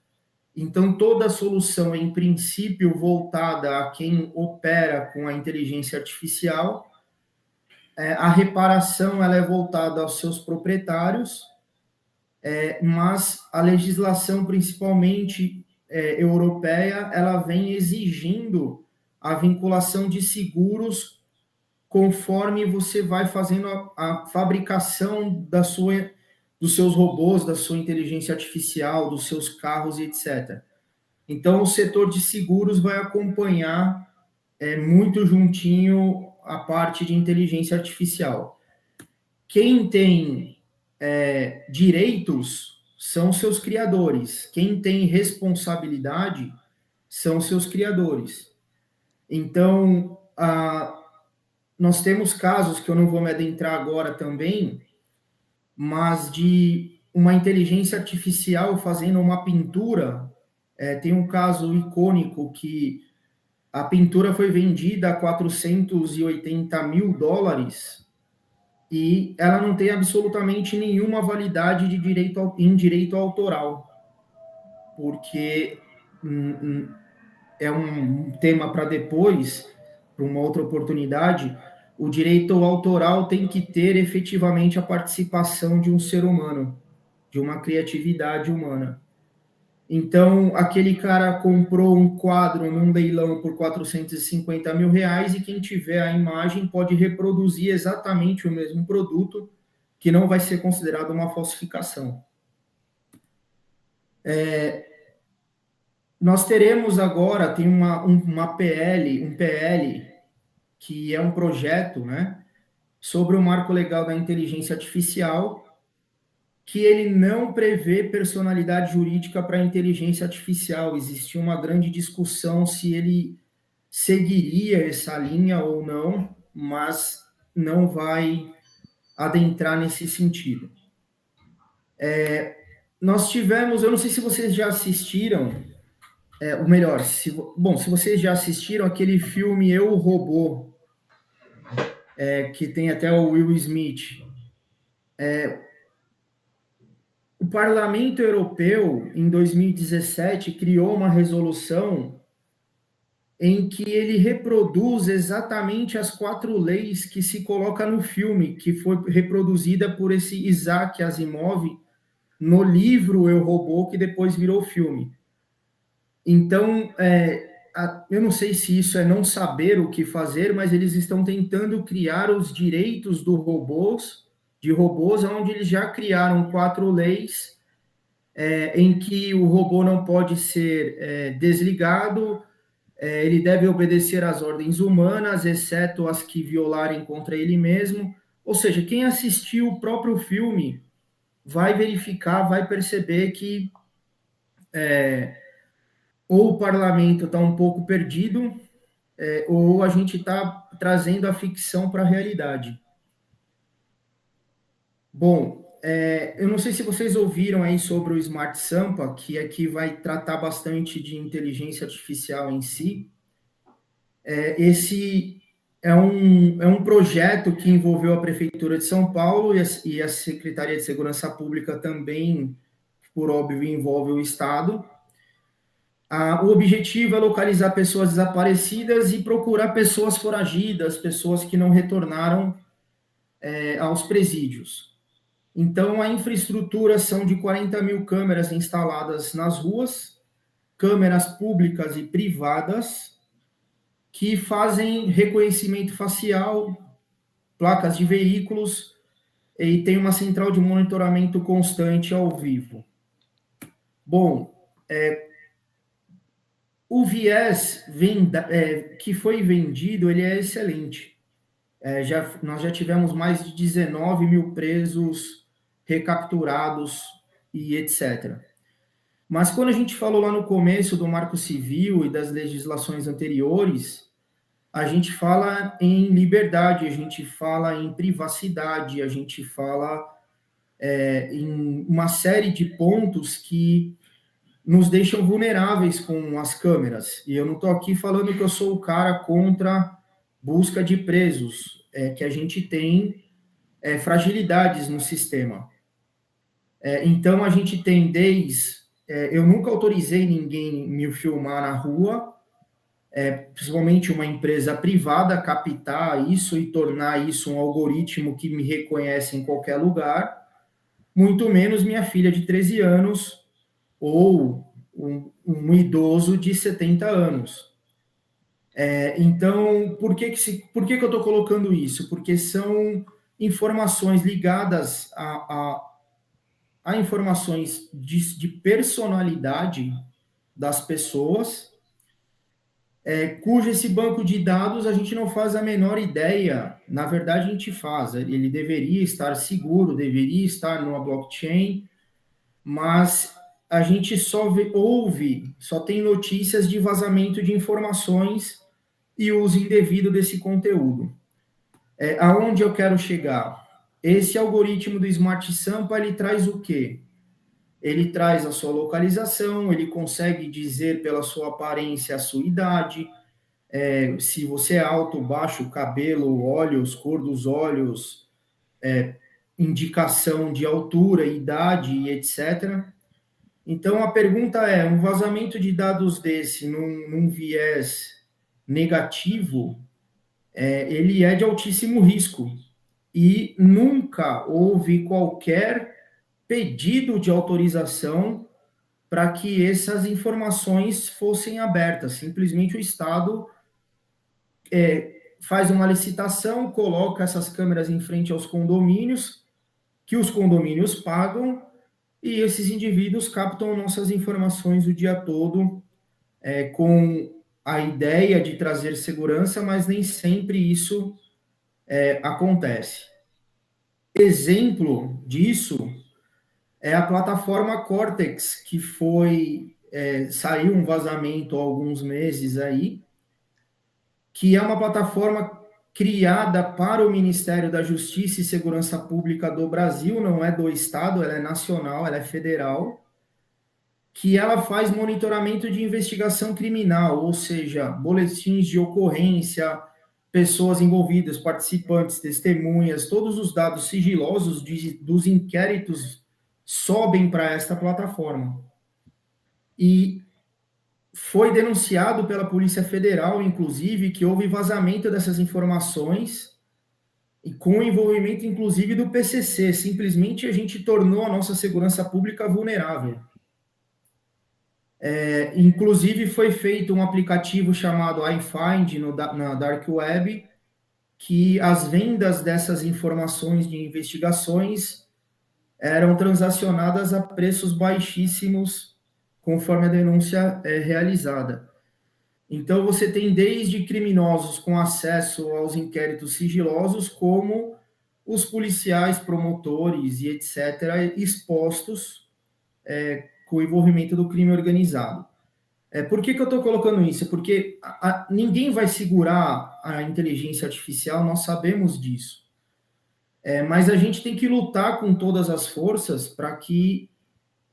Então, toda a solução é, em princípio, voltada a quem opera com a inteligência artificial. A reparação ela é voltada aos seus proprietários, mas a legislação, principalmente europeia, ela vem exigindo a vinculação de seguros conforme você vai fazendo a fabricação dos seus robôs, da sua inteligência artificial, dos seus carros, etc. Então, o setor de seguros vai acompanhar muito juntinho a parte de inteligência artificial. Quem tem direitos são seus criadores. Quem tem responsabilidade são seus criadores. Então, nós temos casos que eu não vou me adentrar agora também, mas de uma inteligência artificial fazendo uma pintura. Tem um caso icônico que a pintura foi vendida a $480 mil, e ela não tem absolutamente nenhuma validade em direito autoral, porque é um tema para depois, para uma outra oportunidade. O direito autoral tem que ter efetivamente a participação de um ser humano, de uma criatividade humana. Então, aquele cara comprou um quadro num leilão por 450 mil reais e quem tiver a imagem pode reproduzir exatamente o mesmo produto, que não vai ser considerado uma falsificação. Nós teremos agora, tem uma PL, um PL, que é um projeto, né, sobre o marco legal da inteligência artificial, que ele não prevê personalidade jurídica para a inteligência artificial. Existia uma grande discussão se ele seguiria essa linha ou não, mas não vai adentrar nesse sentido. Nós tivemos, eu não sei se vocês já assistiram, ou melhor, se vocês já assistiram aquele filme Eu, Robô, que tem até o Will Smith. O Parlamento Europeu, em 2017, criou uma resolução em que ele reproduz exatamente as 4 leis que se coloca no filme, que foi reproduzida por esse Isaac Asimov no livro Eu, Robô, que depois virou filme. Então, eu não sei se isso é não saber o que fazer, mas eles estão tentando criar os direitos de robôs, onde eles já criaram 4 leis, em que o robô não pode ser desligado, ele deve obedecer às ordens humanas, exceto as que violarem contra ele mesmo. Ou seja, quem assistiu o próprio filme vai verificar, vai perceber que ou o parlamento está um pouco perdido, ou a gente está trazendo a ficção para a realidade. Bom, eu não sei se vocês ouviram aí sobre o Smart Sampa, que aqui vai tratar bastante de inteligência artificial em si. Esse é um projeto que envolveu a Prefeitura de São Paulo e a Secretaria de Segurança Pública também, por óbvio, envolve o Estado. O objetivo é localizar pessoas desaparecidas e procurar pessoas foragidas, pessoas que não retornaram aos presídios. Então, a infraestrutura são de 40 mil câmeras instaladas nas ruas, câmeras públicas e privadas, que fazem reconhecimento facial, placas de veículos, e tem uma central de monitoramento constante ao vivo. Bom, o viés que foi vendido, ele é excelente. Nós já tivemos mais de 19 mil presos, recapturados e etc. Mas quando a gente falou lá no começo do Marco Civil e das legislações anteriores, a gente fala em liberdade, a gente fala em privacidade, a gente fala em uma série de pontos que nos deixam vulneráveis com as câmeras. E eu não estou aqui falando que eu sou o cara contra busca de presos, que a gente tem fragilidades no sistema. Então, a gente tem eu nunca autorizei ninguém me filmar na rua, principalmente uma empresa privada, captar isso e tornar isso um algoritmo que me reconhece em qualquer lugar, muito menos minha filha de 13 anos ou um idoso de 70 anos. Então, por que eu estou colocando isso? Porque são informações ligadas a informações de personalidade das pessoas, cujo esse banco de dados a gente não faz a menor ideia. Na verdade, a gente faz. Ele deveria estar seguro, deveria estar numa blockchain, mas a gente só tem notícias de vazamento de informações e uso indevido desse conteúdo. Aonde eu quero chegar? Esse algoritmo do Smart Sampa, ele traz o quê? Ele traz a sua localização, ele consegue dizer pela sua aparência a sua idade, se você é alto, baixo, cabelo, olhos, cor dos olhos, indicação de altura, idade e etc. Então, a pergunta é, um vazamento de dados desse num viés negativo, ele é de altíssimo risco. E nunca houve qualquer pedido de autorização para que essas informações fossem abertas. Simplesmente o Estado faz uma licitação, coloca essas câmeras em frente aos condomínios, que os condomínios pagam, e esses indivíduos captam nossas informações o dia todo, com a ideia de trazer segurança, mas nem sempre isso acontece. Exemplo disso é a plataforma Cortex, que saiu um vazamento há alguns meses aí, que é uma plataforma criada para o Ministério da Justiça e Segurança Pública do Brasil, não é do Estado, ela é nacional, ela é federal, que ela faz monitoramento de investigação criminal, ou seja, boletins de ocorrência, pessoas envolvidas, participantes, testemunhas, todos os dados sigilosos dos inquéritos sobem para esta plataforma. E foi denunciado pela Polícia Federal, inclusive, que houve vazamento dessas informações, e com o envolvimento, inclusive, do PCC. Simplesmente a gente tornou a nossa segurança pública vulnerável. Inclusive, foi feito um aplicativo chamado iFind na Dark Web, que as vendas dessas informações de investigações eram transacionadas a preços baixíssimos, conforme a denúncia realizada. Então, você tem desde criminosos com acesso aos inquéritos sigilosos, como os policiais, promotores e etc., expostos com o envolvimento do crime organizado. Por que eu estou colocando isso? Porque ninguém vai segurar a inteligência artificial, nós sabemos disso. Mas a gente tem que lutar com todas as forças para que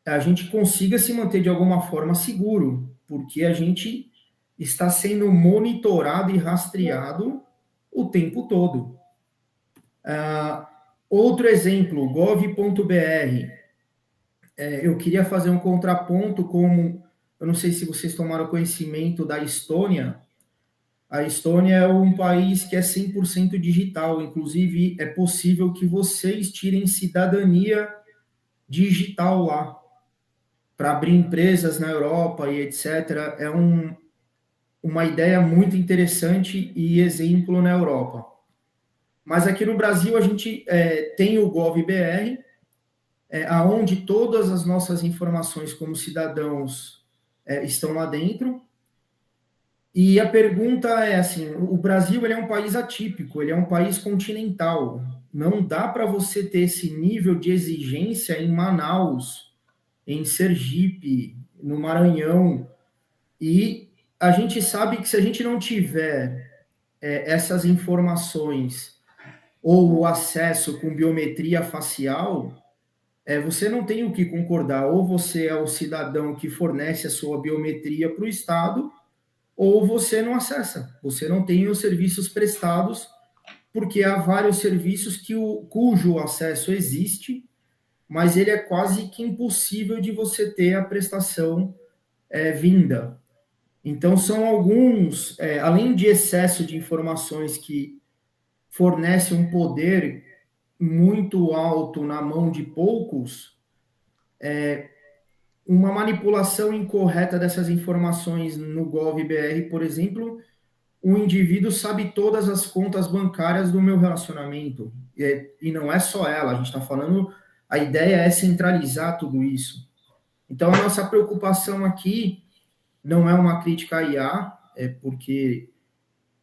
a gente consiga se manter de alguma forma seguro, porque a gente está sendo monitorado e rastreado o tempo todo. Outro exemplo, gov.br. Eu queria fazer um contraponto com, eu não sei se vocês tomaram conhecimento da Estônia. A Estônia é um país que é 100% digital, inclusive é possível que vocês tirem cidadania digital lá, para abrir empresas na Europa e etc. É uma ideia muito interessante e exemplo na Europa. Mas aqui no Brasil a gente tem o GovBR, onde todas as nossas informações como cidadãos estão lá dentro. E a pergunta é assim, o Brasil ele é um país atípico, ele é um país continental. Não dá para você ter esse nível de exigência em Manaus, em Sergipe, no Maranhão. E a gente sabe que se a gente não tiver essas informações ou o acesso com biometria facial, você não tem o que concordar. Ou você é o cidadão que fornece a sua biometria para o Estado, ou você não acessa. Você não tem os serviços prestados, porque há vários serviços cujo acesso existe, mas ele é quase que impossível de você ter a prestação vinda. Então, são alguns, além de excesso de informações que fornece um poder muito alto na mão de poucos, uma manipulação incorreta dessas informações no GovBR, por exemplo, o indivíduo sabe todas as contas bancárias do meu relacionamento, e não é só ela, a gente está falando, a ideia é centralizar tudo isso. Então, a nossa preocupação aqui não é uma crítica à IA, porque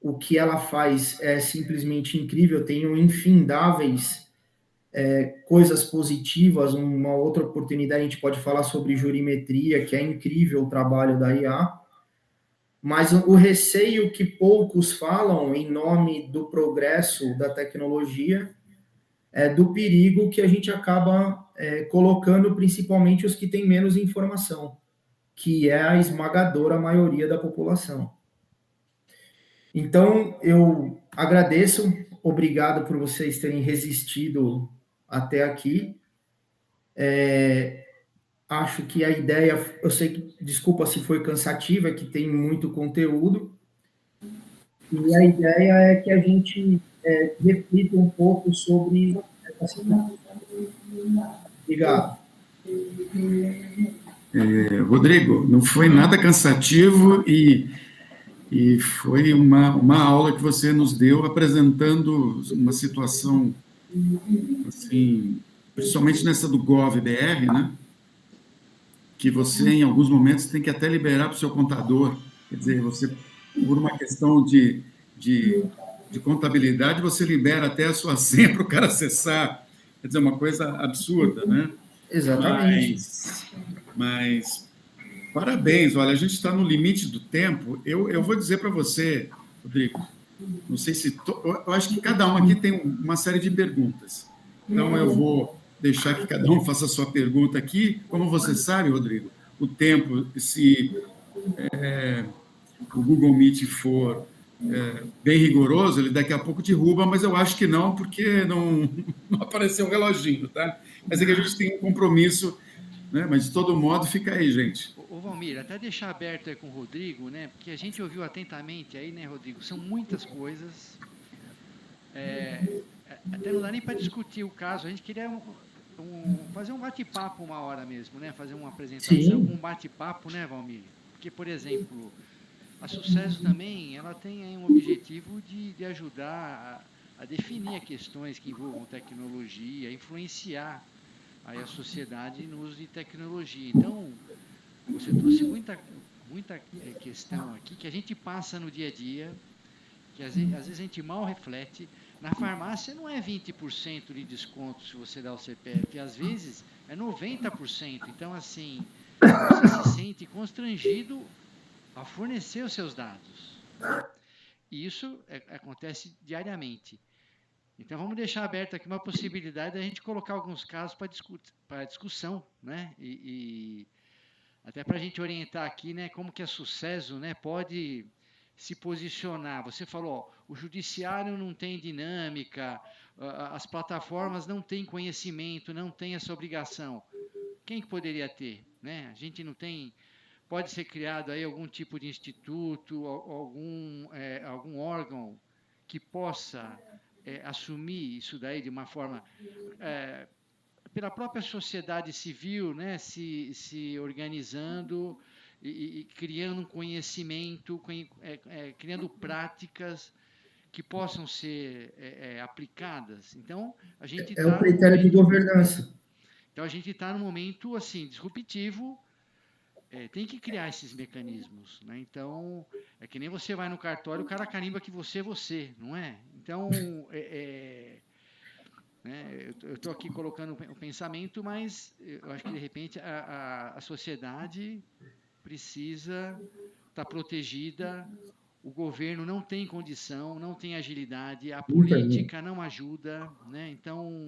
o que ela faz é simplesmente incrível, tem infindáveis coisas positivas. Uma outra oportunidade a gente pode falar sobre jurimetria, que é incrível o trabalho da IA, mas o receio que poucos falam em nome do progresso da tecnologia é do perigo que a gente acaba colocando principalmente os que têm menos informação, que é a esmagadora maioria da população. Então, eu agradeço obrigado por vocês terem resistido até aqui. Acho que a ideia, eu sei que, desculpa se foi cansativa, que tem muito conteúdo, e a ideia é que a gente reflita um pouco sobre essa situação. Obrigado. Rodrigo, não foi nada cansativo e foi uma aula que você nos deu apresentando uma situação, assim, principalmente nessa do GovBR, né? Que você, em alguns momentos, tem que até liberar para o seu contador. Quer dizer, você, por uma questão de contabilidade, você libera até a sua senha para o cara acessar. Quer dizer, uma coisa absurda, né? Exatamente. Mas parabéns, olha, a gente está no limite do tempo. Eu vou dizer para você, Rodrigo, não sei se... Eu acho que cada um aqui tem uma série de perguntas. Então, eu vou deixar que cada um faça a sua pergunta aqui. Como você sabe, Rodrigo, o tempo, se o Google Meet for bem rigoroso, ele daqui a pouco derruba, mas eu acho que não, porque não apareceu o reloginho, tá? Mas é que a gente tem um compromisso, né? Mas, de todo modo, fica aí, gente. Ô, Valmir, até deixar aberto aí com o Rodrigo, né? Porque a gente ouviu atentamente aí, né, Rodrigo? São muitas coisas. Até não dá nem para discutir o caso. A gente queria fazer um bate-papo uma hora mesmo, né? Fazer uma apresentação com um bate-papo, né, Valmir? Porque, por exemplo, a Sucesso também, ela tem aí um objetivo de ajudar a definir questões que envolvam tecnologia, influenciar aí a sociedade no uso de tecnologia. Então, você trouxe muita questão aqui que a gente passa no dia a dia, que às vezes a gente mal reflete. Na farmácia não é 20% de desconto se você dá o CPF, às vezes é 90%. Então, assim, você se sente constrangido a fornecer os seus dados. E isso acontece diariamente. Então, vamos deixar aberto aqui uma possibilidade de a gente colocar alguns casos para discussão, né? E até para a gente orientar aqui, né, como que a Sucesso, né, pode se posicionar. Você falou, ó, o judiciário não tem dinâmica, as plataformas não têm conhecimento, não têm essa obrigação. Quem que poderia ter, né? A gente não tem... Pode ser criado aí algum tipo de instituto, algum órgão que possa assumir isso daí de uma forma... pela própria sociedade civil, né, se organizando e criando um conhecimento, criando práticas que possam ser aplicadas. Então, a gente é o critério de governança. Então, a gente está num momento assim disruptivo. Tem que criar esses mecanismos, né? Então, é que nem você vai no cartório, o cara carimba que você é você, não é? Então, né, eu estou aqui colocando o pensamento, mas eu acho que, de repente, a sociedade precisa estar protegida, o governo não tem condição, não tem agilidade, a política não ajuda, né? Então,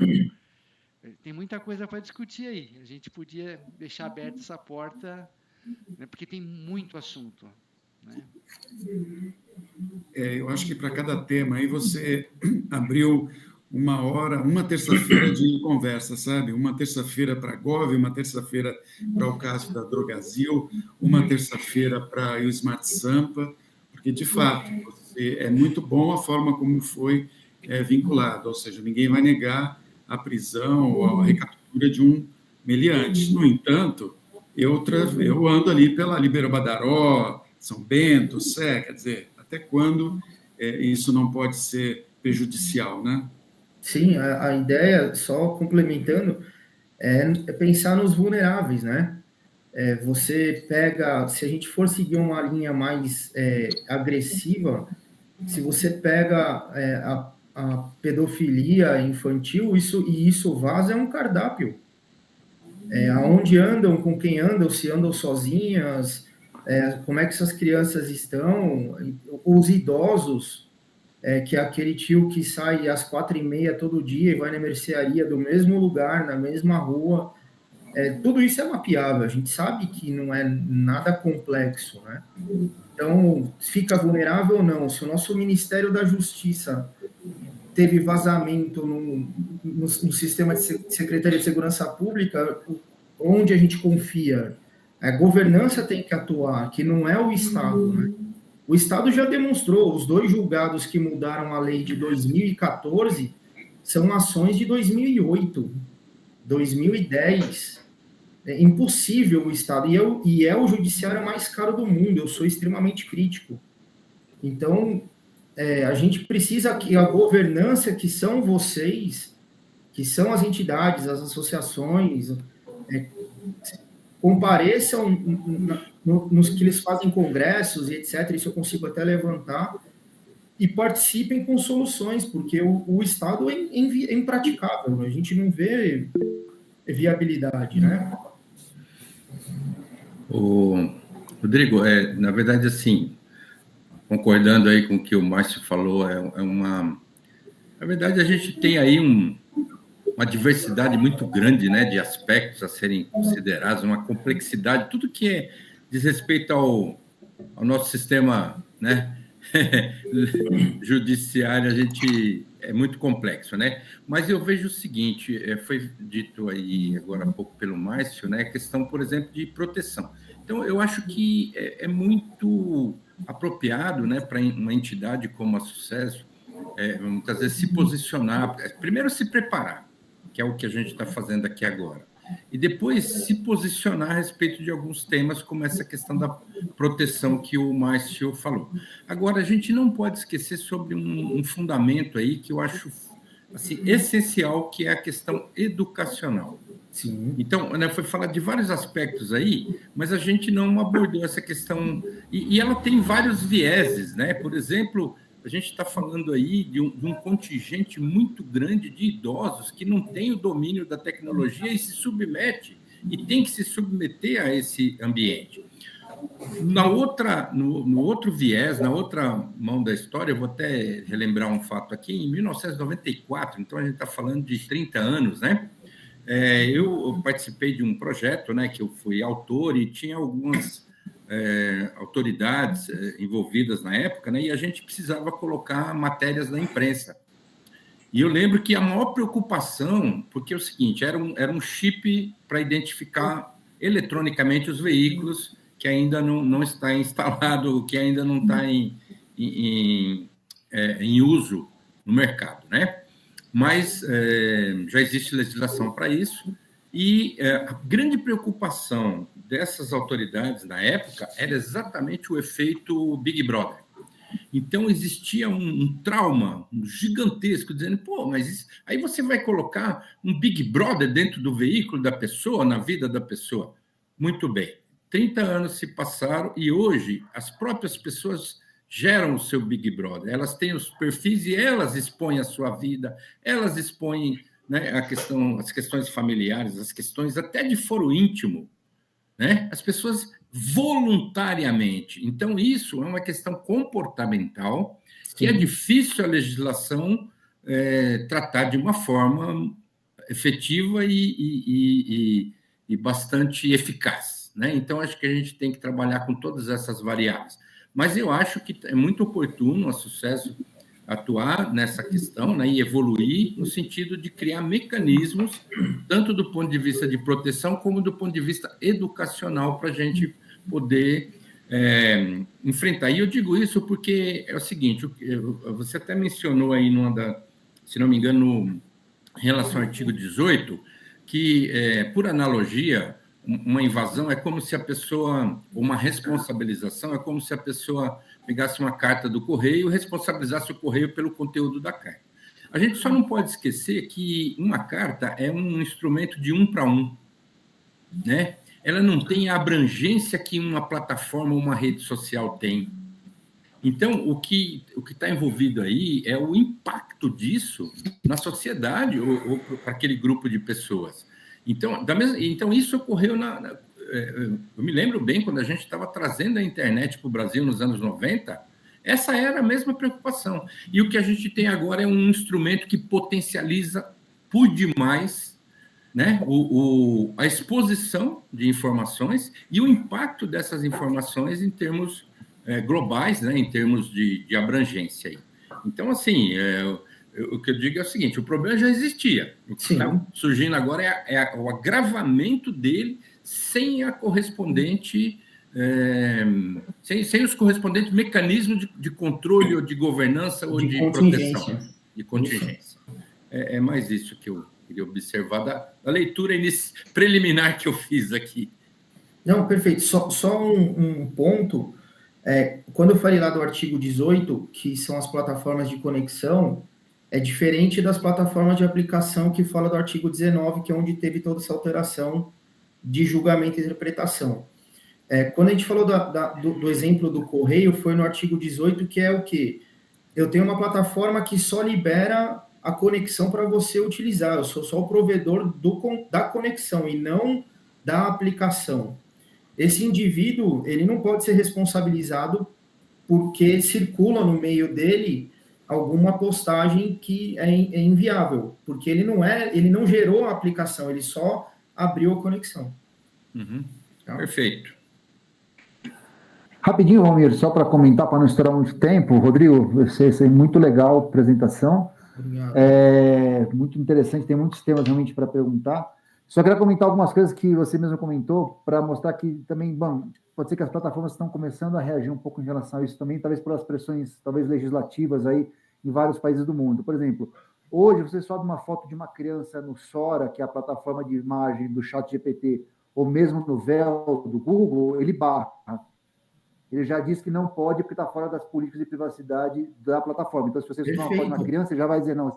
tem muita coisa para discutir aí. A gente podia deixar aberta essa porta, né, porque tem muito assunto, né? Eu acho que para cada tema aí você abriu uma terça-feira de conversa, sabe? Uma terça-feira para a Gov, uma terça-feira para o caso da Drogasil, uma terça-feira para o Smart Sampa, porque, de fato, é muito bom a forma como foi vinculado, ou seja, ninguém vai negar a prisão ou a recaptura de um meliante. No entanto, eu ando ali pela Libero Badaró, São Bento, Sé, quer dizer, até quando isso não pode ser prejudicial, né? Sim, a ideia, só complementando, é pensar nos vulneráveis, né? Você pega, se a gente for seguir uma linha mais agressiva, se você pega a pedofilia infantil, isso vaza é um cardápio. Aonde andam, com quem andam, se andam sozinhas, como é que essas crianças estão, os idosos, que é aquele tio que sai às 4h30 todo dia e vai na mercearia do mesmo lugar, na mesma rua, tudo isso é mapeável, a gente sabe que não é nada complexo, né? Então, fica vulnerável ou não? Se o nosso Ministério da Justiça teve vazamento no sistema de Secretaria de Segurança Pública, onde a gente confia. A governança tem que atuar, que não é o Estado, né? O Estado já demonstrou, os 2 julgados que mudaram a lei de 2014 são ações de 2008, 2010. É impossível o Estado, e é o judiciário mais caro do mundo, eu sou extremamente crítico. Então, a gente precisa que a governança, que são vocês, que são as entidades, as associações, compareçam nos que eles fazem congressos e etc., isso eu consigo até levantar, e participem com soluções, porque o Estado é impraticável, a gente não vê viabilidade, né? Rodrigo, na verdade, assim, concordando aí com o que o Márcio falou, na verdade, a gente tem aí uma diversidade muito grande, né, de aspectos a serem considerados, uma complexidade, tudo que diz respeito ao nosso sistema, né, judiciário, a gente é muito complexo, né? Mas eu vejo o seguinte, foi dito aí agora há pouco pelo Márcio, né, a questão, por exemplo, de proteção. Então, eu acho que é muito apropriado, né, para uma entidade como a Sucesso, muitas vezes se posicionar, primeiro se preparar, que é o que a gente está fazendo aqui agora, e depois se posicionar a respeito de alguns temas, como essa questão da proteção que o Márcio falou. Agora, a gente não pode esquecer sobre um fundamento aí que eu acho assim, essencial, que é a questão educacional. Sim. Então, né, foi falar de vários aspectos aí, mas a gente não abordou essa questão, e ela tem vários vieses, né? Por exemplo, a gente está falando aí de um contingente muito grande de idosos que não tem o domínio da tecnologia e se submete, e tem que se submeter a esse ambiente. No outro viés, na outra mão da história, eu vou até relembrar um fato aqui, em 1994, então a gente está falando de 30 anos, né? Eu participei de um projeto, né, que eu fui autor e tinha algumas autoridades envolvidas na época, né, e a gente precisava colocar matérias na imprensa. E eu lembro que a maior preocupação, porque é o seguinte, era um chip para identificar eletronicamente os veículos que ainda não está instalado, que ainda não está em uso no mercado, né? Mas já existe legislação para isso, e a grande preocupação dessas autoridades na época era exatamente o efeito Big Brother. Então, existia um trauma gigantesco, dizendo, pô, mas isso... aí você vai colocar um Big Brother dentro do veículo da pessoa, na vida da pessoa. Muito bem, 30 anos se passaram e hoje as próprias pessoas geram o seu Big Brother. Elas têm os perfis e elas expõem a sua vida, elas expõem, né, as questões familiares, as questões até de foro íntimo, né? As pessoas voluntariamente. Então, isso é uma questão comportamental que é difícil a legislação tratar de uma forma efetiva e bastante eficaz, né? Então, acho que a gente tem que trabalhar com todas essas variáveis. Mas eu acho que é muito oportuno a Sucesso atuar nessa questão, né, e evoluir no sentido de criar mecanismos, tanto do ponto de vista de proteção, como do ponto de vista educacional, para a gente poder enfrentar. E eu digo isso porque é o seguinte, você até mencionou aí, se não me engano, em relação ao artigo 18, que, por analogia, uma invasão é como se a pessoa, uma responsabilização é como se a pessoa pegasse uma carta do correio e responsabilizasse o correio pelo conteúdo da carta. A gente só não pode esquecer que uma carta é um instrumento de 1 para 1, né? Ela não tem a abrangência que uma plataforma ou uma rede social tem. Então, o que está envolvido aí é o impacto disso na sociedade ou para aquele grupo de pessoas. Então isso ocorreu eu me lembro bem, quando a gente estava trazendo a internet para o Brasil nos anos 90, essa era a mesma preocupação. E o que a gente tem agora é um instrumento que potencializa por demais, né, a exposição de informações e o impacto dessas informações em termos globais, né, em termos de abrangência. Aí. Então, assim, O que eu digo é o seguinte, o problema já existia. O que está surgindo agora é o agravamento dele sem a correspondente... sem os correspondentes mecanismos de controle ou de governança ou de proteção, de contingência. É mais isso que eu queria observar da leitura preliminar que eu fiz aqui. Não, perfeito. Só um ponto. Quando eu falei lá do artigo 18, que são as plataformas de conexão, é diferente das plataformas de aplicação que fala do artigo 19, que é onde teve toda essa alteração de julgamento e interpretação. Quando a gente falou do exemplo do correio, foi no artigo 18, que é o quê? Eu tenho uma plataforma que só libera a conexão para você utilizar. Eu sou só o provedor da conexão e não da aplicação. Esse indivíduo, ele não pode ser responsabilizado porque circula no meio dele alguma postagem que é inviável, porque ele não gerou a aplicação, ele só abriu a conexão. Uhum. Tá? Perfeito. Rapidinho, Valmir, só para comentar, para não estourar muito tempo. Rodrigo, você muito legal a apresentação. Obrigado. Muito interessante, tem muitos temas realmente para perguntar. Só queria comentar algumas coisas que você mesmo comentou, para mostrar que também, pode ser que as plataformas estão começando a reagir um pouco em relação a isso também, talvez pelas pressões, talvez legislativas aí em vários países do mundo. Por exemplo, hoje você sobe uma foto de uma criança no Sora, que é a plataforma de imagem do ChatGPT, ou mesmo no Véu do Google, ele barra. Ele já diz que não pode porque está fora das políticas de privacidade da plataforma. Então, se você subir uma foto de uma criança, ele já vai dizer, não,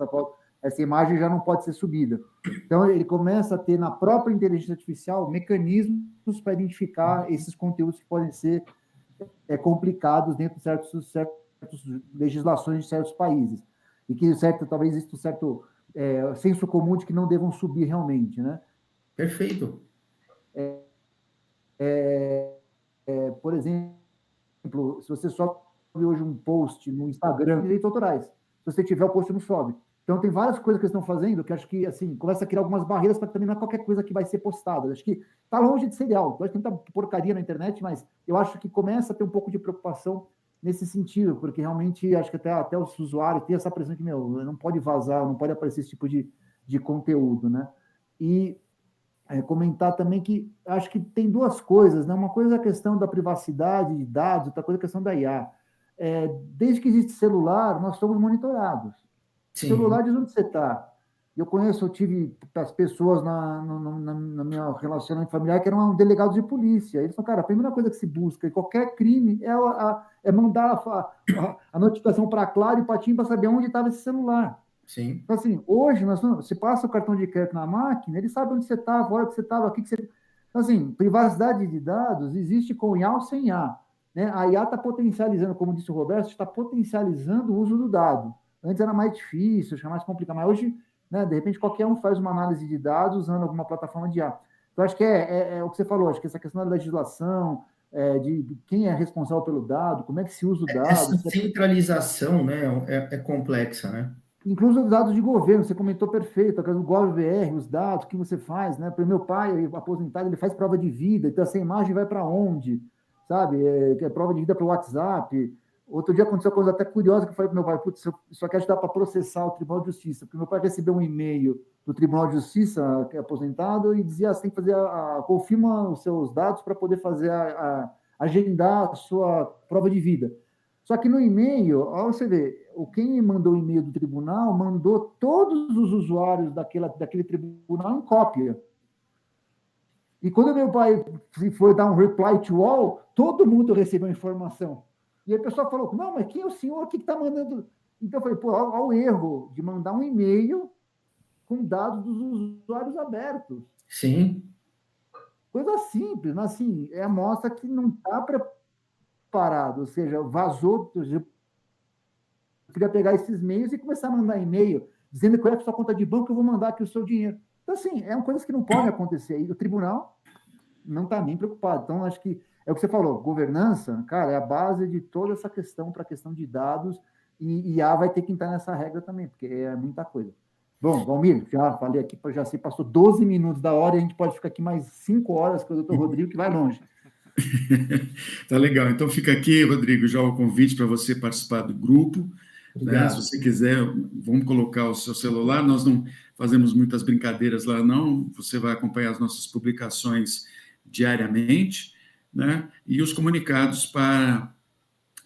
essa imagem já não pode ser subida. Então, ele começa a ter na própria inteligência artificial mecanismos para identificar esses conteúdos que podem ser complicados dentro de certas legislações de certos países. E que talvez exista um certo senso comum de que não devam subir realmente, né? Perfeito. Por exemplo, se você sobe hoje um post no Instagram, direitos autorais. Se você tiver, o post não sobe. Então, tem várias coisas que eles estão fazendo que acho que, assim, começa a criar algumas barreiras para que também não é qualquer coisa que vai ser postada. Acho que está longe de ser ideal. Acho que tem muita porcaria na internet, mas eu acho que começa a ter um pouco de preocupação nesse sentido, porque realmente acho que até os usuários têm essa pressão que, não pode vazar, não pode aparecer esse tipo de conteúdo, né? E comentar também que acho que tem duas coisas, né? Uma coisa é a questão da privacidade de dados, outra coisa é a questão da IA. Desde que existe celular, nós somos monitorados. Sim. Celular diz onde você está. Eu tive as pessoas na minha relacionamento familiar que eram delegados de polícia. Eles falaram, cara, a primeira coisa que se busca em qualquer crime é mandar a notificação para a Claro e para a TIM para saber onde estava esse celular. Sim. Então, assim, hoje, você passa o cartão de crédito na máquina, ele sabe onde você estava, a hora que você estava, aqui que você... Então, assim, privacidade de dados existe com IA ou sem IA. Né? A IA está potencializando, como disse o Roberto, está potencializando o uso do dado. Antes era mais difícil, era mais complicado, mas hoje, né, de repente, qualquer um faz uma análise de dados usando alguma plataforma de IA. Então, acho que é o que você falou, acho que essa questão da legislação, de quem é responsável pelo dado, como é que se usa o dado... Essa centralização, né, é complexa, né? Inclusive os dados de governo, você comentou perfeito, a questão do GovBR, os dados, o que você faz, né? Para o meu pai, aposentado, ele faz prova de vida, então essa imagem vai para onde, sabe? Prova de vida para o WhatsApp. Outro dia aconteceu uma coisa até curiosa que eu falei para meu pai, putz, só quero ajudar para processar o Tribunal de Justiça, porque meu pai recebeu um e-mail do Tribunal de Justiça, que é aposentado, e dizia, você tem que fazer confirma os seus dados para poder fazer agendar a sua prova de vida. Só que no e-mail, ó, você vê, quem mandou o e-mail do tribunal mandou todos os usuários daquele tribunal em cópia. E quando meu pai foi dar um reply to all, todo mundo recebeu a informação. E aí o pessoal falou, não, mas quem é o senhor? O que está mandando? Então eu falei, olha o erro de mandar um e-mail com dados dos usuários abertos. Sim. Coisa simples, mas assim, mostra que não está preparado, ou seja, vazou. Eu queria pegar esses e-mails e começar a mandar e-mail dizendo que é a sua conta de banco, eu vou mandar aqui o seu dinheiro. Então, assim, coisas que não podem acontecer. E o tribunal não está nem preocupado. Então, acho que é o que você falou, governança, cara, é a base de toda essa questão para a questão de dados, e IA vai ter que entrar nessa regra também, porque é muita coisa. Bom, Valmir, já falei aqui, já se passou 12 minutos da hora, e a gente pode ficar aqui mais 5 horas com o doutor Rodrigo, que vai longe. Tá legal. Então fica aqui, Rodrigo, já o convite para você participar do grupo. Né? Se você quiser, vamos colocar o seu celular, nós não fazemos muitas brincadeiras lá, não. Você vai acompanhar as nossas publicações diariamente, né? E os comunicados para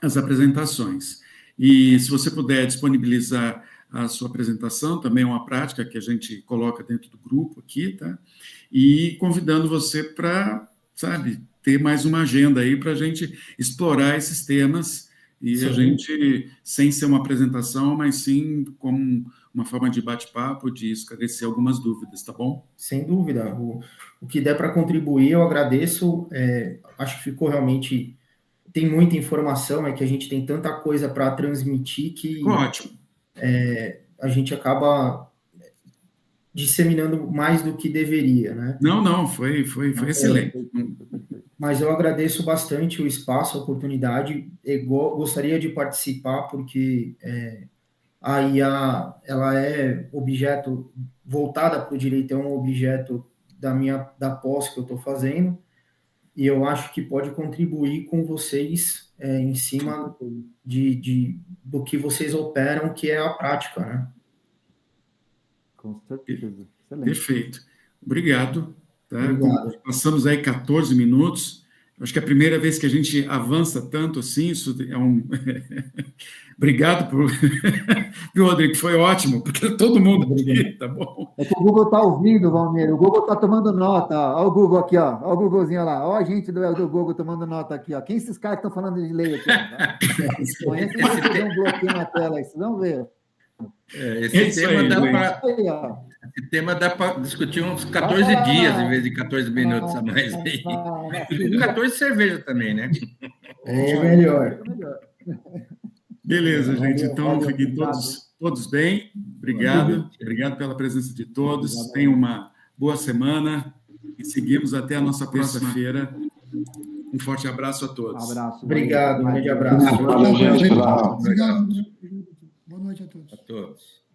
as apresentações. E se você puder disponibilizar a sua apresentação, também é uma prática que a gente coloca dentro do grupo aqui, tá? E convidando você para, sabe, ter mais uma agenda aí para a gente explorar esses temas e sim, a gente, sem ser uma apresentação, mas sim como uma forma de bate-papo, de esclarecer algumas dúvidas, tá bom? Sem dúvida. O que der para contribuir, eu agradeço. Acho que ficou realmente... Tem muita informação, é que a gente tem tanta coisa para transmitir que... Ótimo. A gente acaba disseminando mais do que deveria, né? Não, foi excelente. Mas eu agradeço bastante o espaço, a oportunidade, gostaria de participar, porque a IA, ela é objeto, voltada para o direito, é um objeto da pós que eu estou fazendo, e eu acho que pode contribuir com vocês em cima do que vocês operam, que é a prática, né? Com certeza. Excelente. Perfeito. Obrigado. Tá? Obrigado. Passamos aí 14 minutos. Acho que é a primeira vez que a gente avança tanto assim. Isso é Obrigado viu, Rodrigo? Foi ótimo, porque todo mundo aqui, tá bom? É que o Google está ouvindo, Valmir. O Google está tomando nota. Olha o Google aqui, ó. Olha o Googlezinho lá. Olha a gente do Google tomando nota aqui, ó. Quem esses caras que estão falando de lei aqui? Conhece que tem um bloqueio na tela aí, vocês vão ver. Esse tema dá para discutir uns 14 dias em vez de 14 minutos a mais. E 14 cerveja também, né? É melhor. Beleza, gente. Então, fiquem todos bem. Obrigado. Obrigado pela presença de todos. Tenham uma boa semana e seguimos até a nossa próxima-feira. Um forte abraço a todos. Um abraço. Obrigado, um grande abraço. Obrigado. Boa noite a todos. A todos.